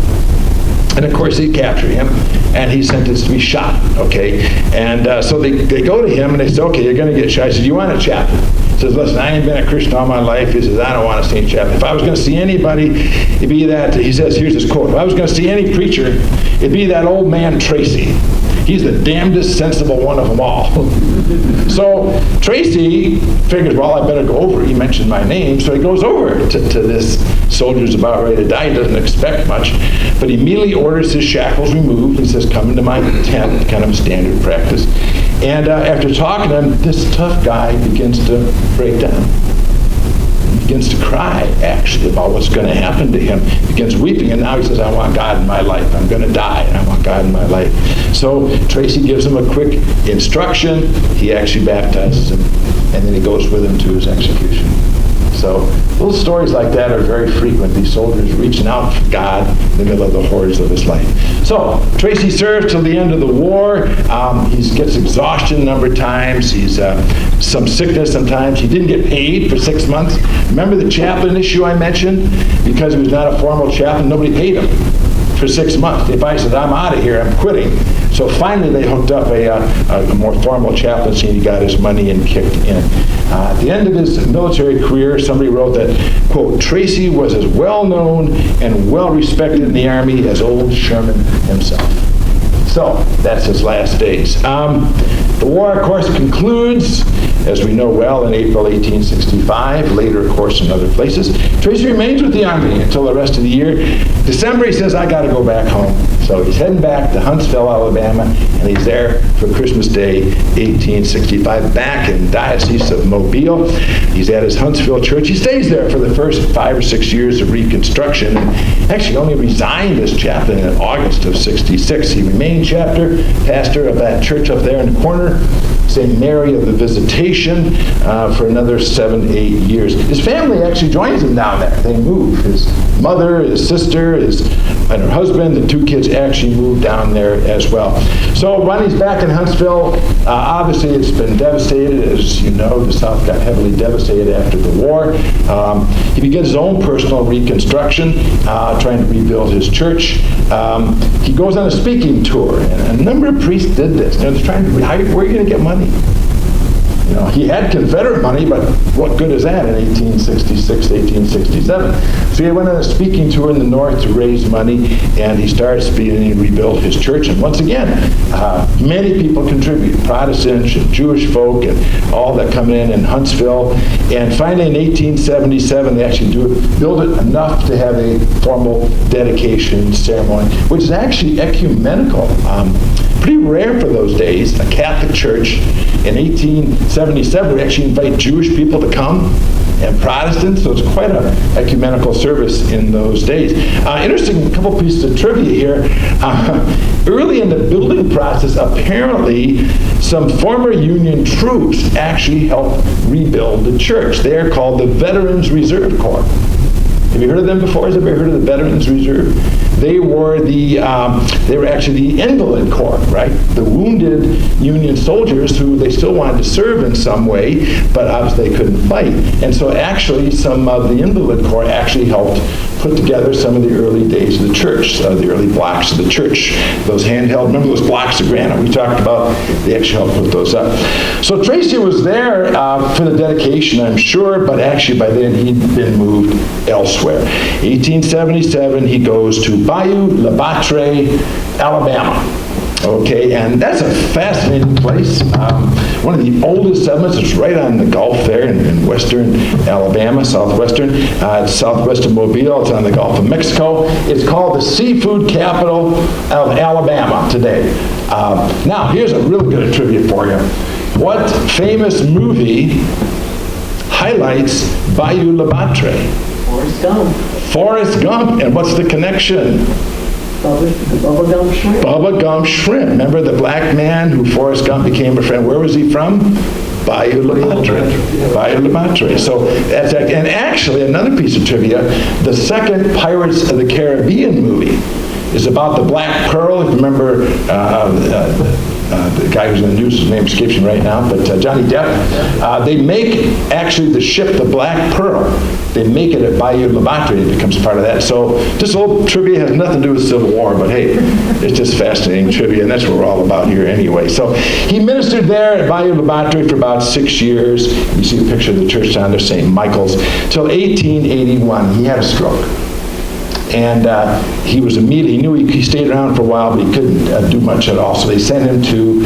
S7: And of course, they capture him, and he's sentenced to be shot, okay? And so they go to him, and they say, okay, you're going to get shot. He says, you want a chaplain? He says, listen, I ain't been a Christian all my life. He says, I don't want to see a chaplain. If I was going to see anybody, it'd be that, he says, here's his quote, if I was going to see any preacher, it'd be that old man Trecy. He's the damnedest sensible one of them all. So Trecy figures, well, I better go over. He mentioned my name, so he goes over to this soldier's about ready to die. He doesn't expect much, but he immediately orders his shackles removed. He says, come into my tent, kind of a standard practice. And after talking to him, this tough guy begins to break down. He begins to cry, actually, about what's going to happen to him. He begins weeping, and now he says, I want God in my life. I'm going to die, and I want God in my life. So Trecy gives him a quick instruction. He actually baptizes him, and then he goes with him to his execution. So little stories like that are very frequent. These soldiers reaching out for God in the middle of the horrors of his life. So Trecy serves till the end of the war. He gets exhaustion a number of times. He's some sickness sometimes. He didn't get paid for 6 months. Remember the chaplain issue I mentioned? Because he was not a formal chaplain, nobody paid him for 6 months. The advice said, I'm out of here, I'm quitting. So finally they hooked up a more formal chaplaincy, and he got his money and kicked in. At the end of his military career, somebody wrote that, quote, Trecy was as well known and well respected in the Army as old Sherman himself. So that's his last days. The war, of course, concludes, as we know well, in April 1865, later, of course, in other places. Trecy remains with the Army until the rest of the year. December, he says, I got to go back home. So he's heading back to Huntsville, Alabama, and he's there for Christmas Day, 1865, back in the Diocese of Mobile. He's at his Huntsville church. He stays there for the first 5 or 6 years of Reconstruction, and actually only resigned as chaplain in August of 66. He remained pastor of that church up there in the corner, St. Mary of the Visitation, for another 7, 8 years. His family actually joins him down there. They move. His mother, his sister, and her husband. The 2 kids actually moved down there as well. So Ronnie's back in Huntsville. Obviously, it's been devastated. As you know, the South got heavily devastated after the war. He begins his own personal reconstruction, trying to rebuild his church. He goes on a speaking tour, and a number of priests did this. They're trying to, where are you going to get money? You know, he had Confederate money, but what good is that in 1866, 1867? So he went on a speaking tour in the North to raise money, and he starts beginning to rebuild his church. And once again, many people contribute, Protestants and Jewish folk and all that come in Huntsville. And finally, in 1877, they actually build it enough to have a formal dedication ceremony, which is actually ecumenical. Pretty rare for those days, a Catholic church. In 1877, we actually invite Jewish people to come and Protestants, so it's quite an ecumenical service in those days. Interesting couple pieces of trivia here. Early in the building process, apparently some former Union troops actually helped rebuild the church. They are called the Veterans Reserve Corps. Have you heard of them before? Has anybody heard of the Veterans Reserve? They were actually the Invalid Corps, right? The wounded Union soldiers who they still wanted to serve in some way, but obviously they couldn't fight. And so actually some of the Invalid Corps actually helped put together some of the early days of the church, the early blocks of the church. Those handheld, remember those blocks of granite we talked about? They actually helped put those up. So Trecy was there for the dedication, I'm sure, but actually by then he'd been moved elsewhere. 1877, he goes to Bayou La Batre, Alabama. Okay, and that's a fascinating place. One of the oldest settlements. It's right on the Gulf there in western Alabama, southwestern. It's southwest of Mobile. It's on the Gulf of Mexico. It's called the seafood capital of Alabama today. Now, here's a really good trivia for you. What famous movie highlights Bayou La Batre?
S8: Forrest Gump.
S7: Forrest Gump. And what's the connection?
S8: Bubba Gump Shrimp.
S7: Bubba Gump Shrimp. Remember the black man who Forrest Gump became a friend? Where was he from? Bayou La Batre. Bayou La Batre. So that's, and actually another piece of trivia, the second Pirates of the Caribbean movie is about the Black Pearl. If you remember the guy who's in the news, his name escapes me right now, but Johnny Depp. They make actually the ship, the Black Pearl, they make it at Bayou La Batre. It becomes part of that. So this whole trivia has nothing to do with Civil War, but hey, it's just fascinating trivia, and that's what we're all about here anyway. So he ministered there at Bayou La Batre for about 6 years. You see a picture of the church down there, St. Michael's, till 1881. He had a stroke. And he was immediately, he knew he stayed around for a while, but he couldn't do much at all. So they sent him to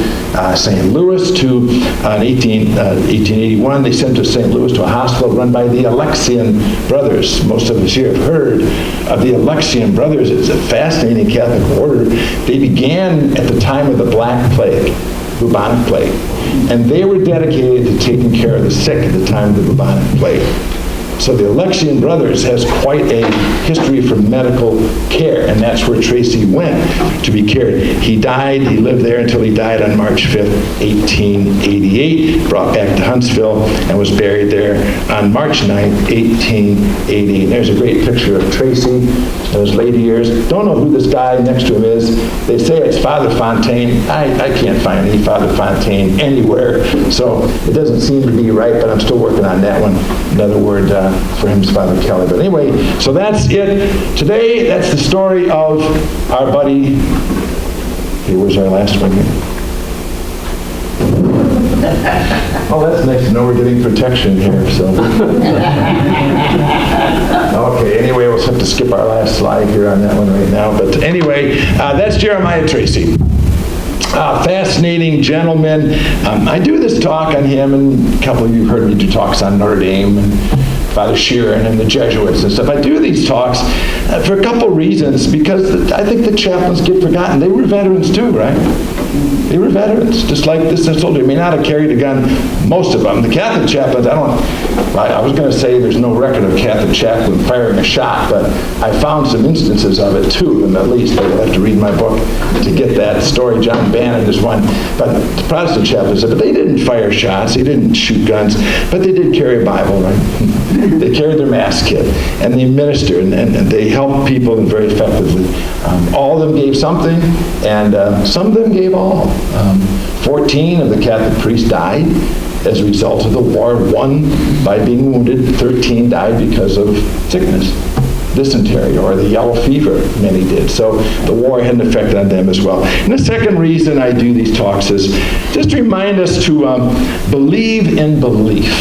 S7: St. Louis in 1881. They sent him to St. Louis to a hospital run by the Alexian Brothers. Most of us here have heard of the Alexian Brothers. It's a fascinating Catholic order. They began at the time of the Black Plague, bubonic plague. And they were dedicated to taking care of the sick at the time of the bubonic plague. So the Alexian Brothers has quite a history for medical care, and that's where Trecy went to be cared. He lived there until he died on March 5th, 1888, brought back to Huntsville, and was buried there on March 9th, 1888. And there's a great picture of Trecy in his later years. Don't know who this guy next to him is. They say it's Father Fontaine. I can't find any Father Fontaine anywhere, so it doesn't seem to be right, but I'm still working on that one. Another word for him is Father Kelly. But anyway, so that's it. Today, that's the story of our buddy. Okay, where's our last one here? Oh, that's nice to know we're getting protection here, so. Okay, anyway, we'll have to skip our last slide here on that one right now. But anyway, that's Jeremiah Trecy. Fascinating gentleman. I do this talk on him, and a couple of you have heard me do talks on Notre Dame and Father Sheeran and the Jesuits and stuff. I do these talks for a couple reasons, because I think the chaplains get forgotten. They were veterans too, right? They were veterans, just like this soldier. They may not have carried a gun, most of them. The Catholic chaplains, I was going to say there's no record of Catholic chaplain firing a shot, but I found some instances of it, 2 of them at least. You'll have to read my book to get that story. John Bannon is one. But the Protestant chaplains said, but they didn't fire shots, they didn't shoot guns, but they did carry a Bible, right? They carried their mass kit, and they ministered, and they helped people very effectively. All of them gave something, and some of them gave all. 14 of the Catholic priests died as a result of the war, 1 by being wounded, 13 died because of sickness, dysentery, or the yellow fever, many did. So the war had an effect on them as well. And the second reason I do these talks is just to remind us to believe in belief.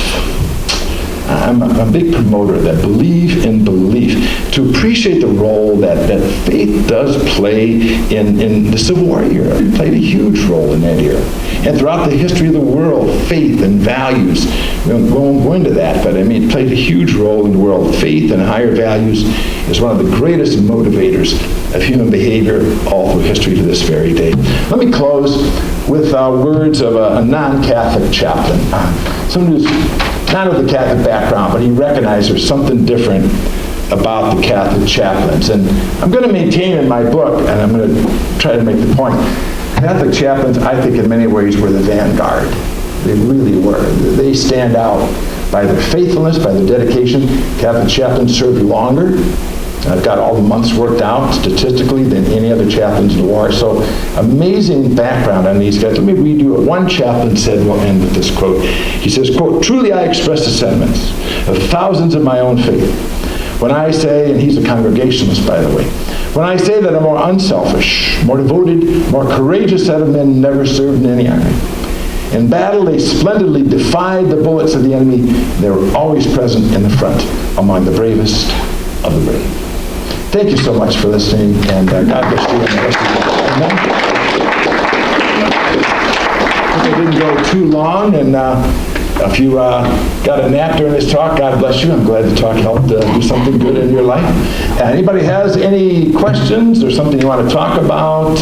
S7: I'm a big promoter of that, believe in belief, to appreciate the role that faith does play in the Civil War era. It played a huge role in that era. And throughout the history of the world, faith and values, we won't go into that, but I mean, it played a huge role in the world. Faith and higher values is one of the greatest motivators of human behavior all through history to this very day. Let me close with words of a non-Catholic chaplain, someone who's not of the Catholic background, but he recognized there's something different about the Catholic chaplains. And I'm going to maintain in my book, and I'm going to try to make the point, Catholic chaplains, I think in many ways, were the vanguard. They really were. They stand out by their faithfulness, by their dedication. Catholic chaplains served longer. I've got all the months worked out statistically than any other chaplains in the war. So amazing background on these guys. Let me read you what one chaplain said. We'll end with this quote. He says, quote, "Truly I express the sentiments of thousands of my own faith when I say," and he's a Congregationalist, by the way, "when I say that a more unselfish, more devoted, more courageous set of men never served in any army. In battle, they splendidly defied the bullets of the enemy. They were always present in the front among the bravest of the brave." Thank you so much for listening, and God bless you and the rest of you. Amen. I didn't go too long, and if you got a nap during this talk, God bless you. I'm glad the talk helped do something good in your life. Anybody has any questions or something you want to talk about?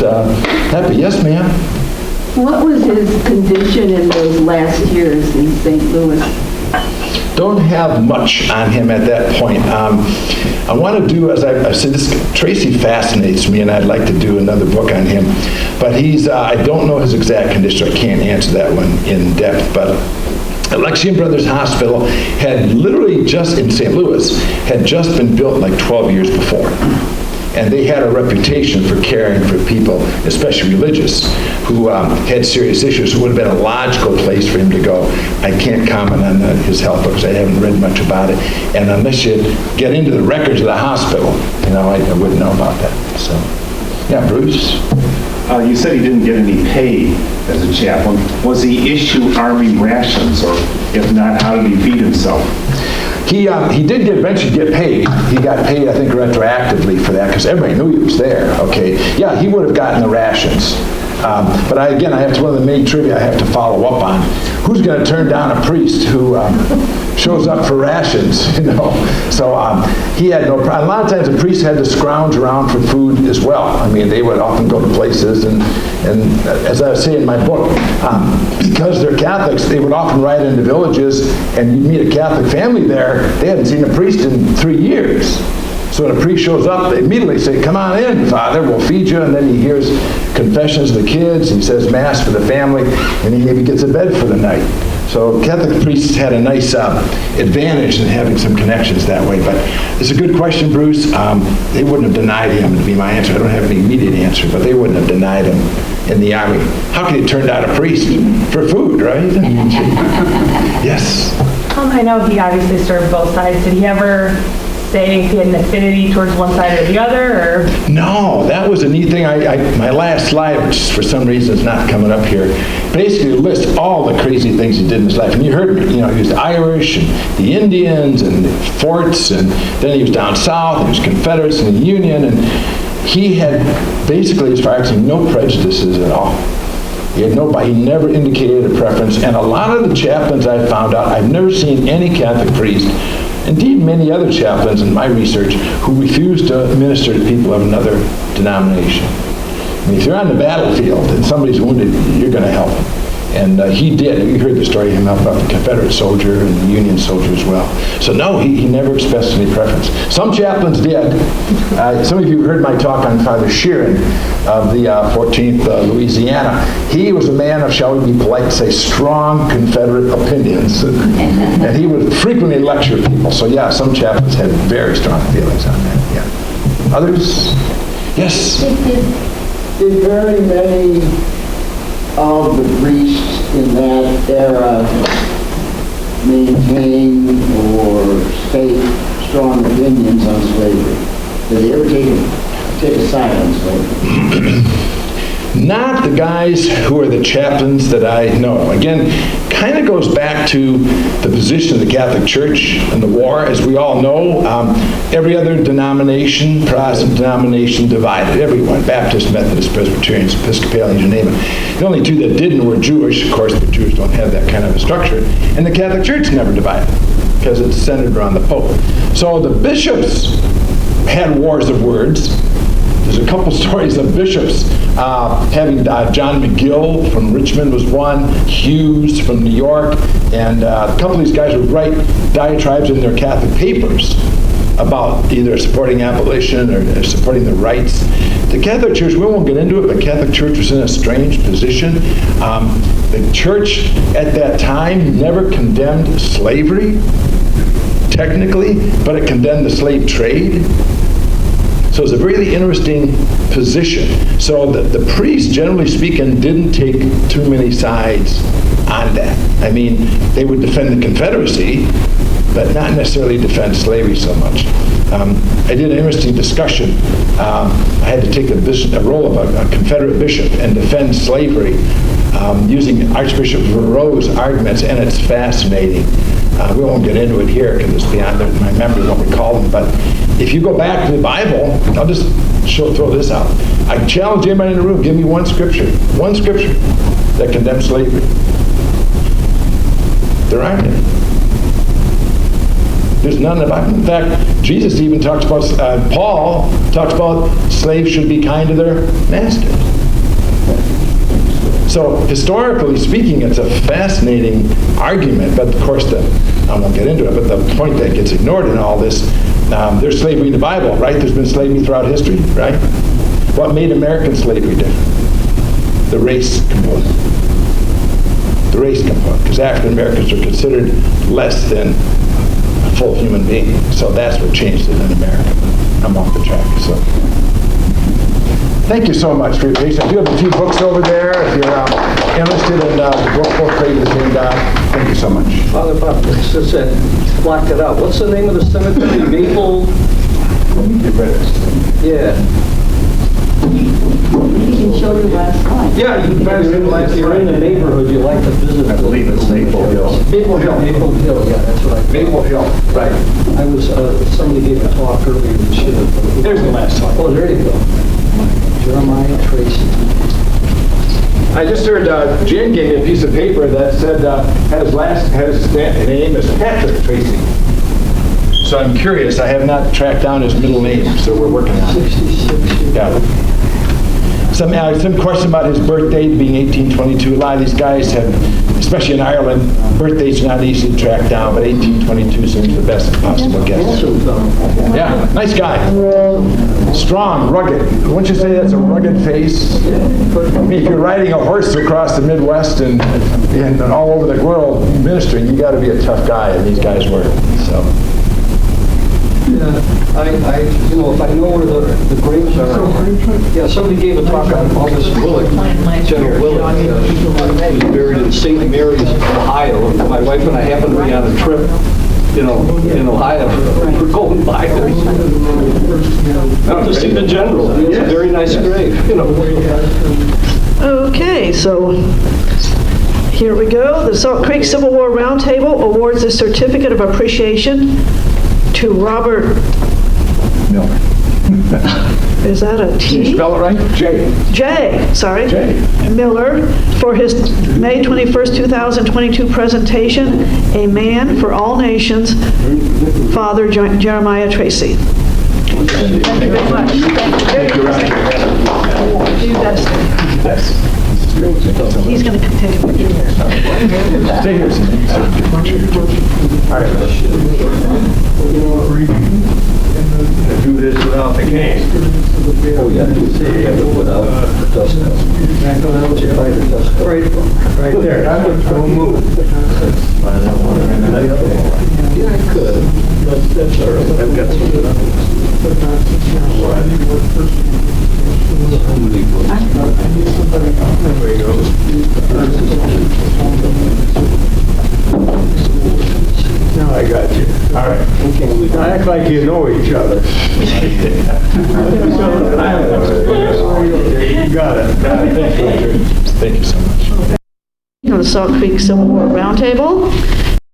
S7: Happy? Yes, ma'am.
S8: What was his condition in those last years in St. Louis?
S7: Don't have much on him at that point. I want to do, as I said, Trecy fascinates me, and I'd like to do another book on him. But I don't know his exact condition. I can't answer that one in depth. But Alexian Brothers Hospital had literally just, in St. Louis, had just been built like 12 years before. And they had a reputation for caring for people, especially religious, who had serious issues. It would have been a logical place for him to go. I can't comment on his health because I haven't read much about it. And unless you get into the records of the hospital, I wouldn't know about that. So, yeah, Bruce?
S3: You said he didn't get any pay as a chaplain. Was he issued Army rations, or if not, how did he feed himself?
S7: He did eventually get paid. He got paid, I think, retroactively for that because everybody knew he was there. Okay, yeah, he would have gotten the rations. But I have one of the main trivia I have to follow up on. Who's going to turn down a priest who shows up for rations? So he had no problem. A lot of times the priests had to scrounge around for food as well. I mean, they would often go to places, and as I say in my book, because they're Catholics, they would often ride into villages, and you'd meet a Catholic family there. They hadn't seen a priest in 3 years. So when a priest shows up, they immediately say, "Come on in, Father, we'll feed you." And then he hears confessions of the kids, he says Mass for the family, and he maybe gets a bed for the night. So Catholic priests had a nice advantage in having some connections that way. But it's a good question, Bruce. They wouldn't have denied him, to be my answer. I don't have any immediate answer, but they wouldn't have denied him in the Army. How could he turn down a priest? For food, right? Yes?
S4: I know he obviously served both sides. Did he ever say if he had an affinity towards one side or the other, or?
S7: No, that was a neat thing. My last slide, which for some reason is not coming up here, basically lists all the crazy things he did in his life. And you heard me, he was Irish, and the Indians, and the forts, and then he was down south, and he was Confederates in the Union, and he had basically, as far as I know, no prejudices at all. He never indicated a preference, and a lot of the chaplains I found out, I've never seen any Catholic priest, indeed many other chaplains in my research, who refuse to minister to people of another denomination. I mean, if you're on the battlefield and somebody's wounded, you're going to help them. And he did. You heard the story of him about the Confederate soldier and the Union soldier as well. So no, he never expressed any preference. Some chaplains did. Some of you heard my talk on Father Sheeran of the 14th Louisiana. He was a man of, shall we be polite to say, strong Confederate opinions. And he would frequently lecture people. So yeah, some chaplains had very strong feelings on that. Yeah. Others? Yes?
S9: Did very many of the priests in that era maintain or state strong opinions on slavery? Did they ever take a side on slavery?
S7: Not the guys who are the chaplains that I know. Again, kind of goes back to the position of the Catholic Church in the war. As we all know, every other denomination, Protestant denomination, divided. Everyone, Baptist, Methodist, Presbyterians, Episcopalians, you name it. The only two that didn't were Jewish. Of course, the Jews don't have that kind of a structure. And the Catholic Church never divided because it's centered around the Pope. So the bishops had wars of words. There's a couple stories of bishops having John McGill from Richmond was one, Hughes from New York, and a couple of these guys would write diatribes in their Catholic papers about either supporting abolition or supporting the rights. The Catholic Church, we won't get into it, but the Catholic Church was in a strange position. The Church at that time never condemned slavery, technically, but it condemned the slave trade. So it's a really interesting position. So the priests, generally speaking, didn't take too many sides on that. I mean, they would defend the Confederacy, but not necessarily defend slavery so much. I did an interesting discussion. I had to take the role of a Confederate bishop and defend slavery using Archbishop Verreaux's arguments, and it's fascinating. We won't get into it here because it's beyond my memory what we call them, but if you go back to the Bible, I'll just throw this out. I challenge anybody in the room, give me one scripture that condemns slavery. There aren't any. There's none in the Bible. In fact, Jesus even talks about, Paul talks about slaves should be kind to their masters. So historically speaking, it's a fascinating argument, but of course, I won't get into it, but the point that gets ignored in all this, there's slavery in the Bible, right? There's been slavery throughout history, right? What made American slavery different? The race component. The race component, because African Americans are considered less than a full human being. So that's what changed it in America. I'm off the track, so. Thank you so much for your patience. I do have a few books over there if you're interested in the book portrait of the same God. Thank you so much.
S10: Father Bob, since that blocked it out, what's the name of the cemetery? Maple?
S7: Let me get rid of this.
S10: Yeah.
S8: He can show you last time.
S10: Yeah, you can find it if you're in the neighborhood, you like to visit.
S3: I believe it's Maple Hill.
S10: Maple Hill. Maple Hill, yeah, that's what I thought.
S7: Maple Hill, right.
S10: I was, somebody gave a talk earlier this year.
S7: There's the last talk.
S10: Oh, there you go. Jeremeiah Trecy.
S7: I just heard Jen gave me a piece of paper that said his name is Patrick Trecy. So I'm curious. I have not tracked down his middle name, so we're working on it.
S10: 66.
S7: Yeah. Some question about his birth date being 1822. A lot of these guys have, especially in Ireland, birthdays are not easy to track down, but 1822 seems the best possible guess. Yeah, nice guy. Strong, rugged. Wouldn't you say that's a rugged face? I mean, if you're riding a horse across the Midwest and all over the world ministering, you got to be a tough guy, and these guys were. So.
S10: Yeah, if I know where the graves are. Yeah, somebody gave a talk on August Willick, General Willick. He was buried in St. Mary's, Ohio. My wife and I happened to be on a trip, in Ohio. We're going by there to see the general. It's a very nice grave,
S1: Okay, so here we go. The Salt Creek Civil War Roundtable awards a certificate of appreciation to Robert
S7: Miller.
S1: Is that a T?
S7: Did you spell it right? J.
S1: Miller, for his May 21st, 2022 presentation, A Man for All Nations, Father Jeremiah Trecy. Thank you very much.
S7: Thank you, Roger.
S1: Do you guys?
S7: Yes.
S1: He's going to take a picture.
S7: Stay here. All right.
S6: Do this without the cane. Oh, yeah. Without the dust. Right there. Don't move. Yeah, I could. That's all right. I've got some. There we go. Now I got you. All right. Now act like you know each other. You got it.
S7: Thank you so much.
S1: The Salt Creek Civil War Roundtable.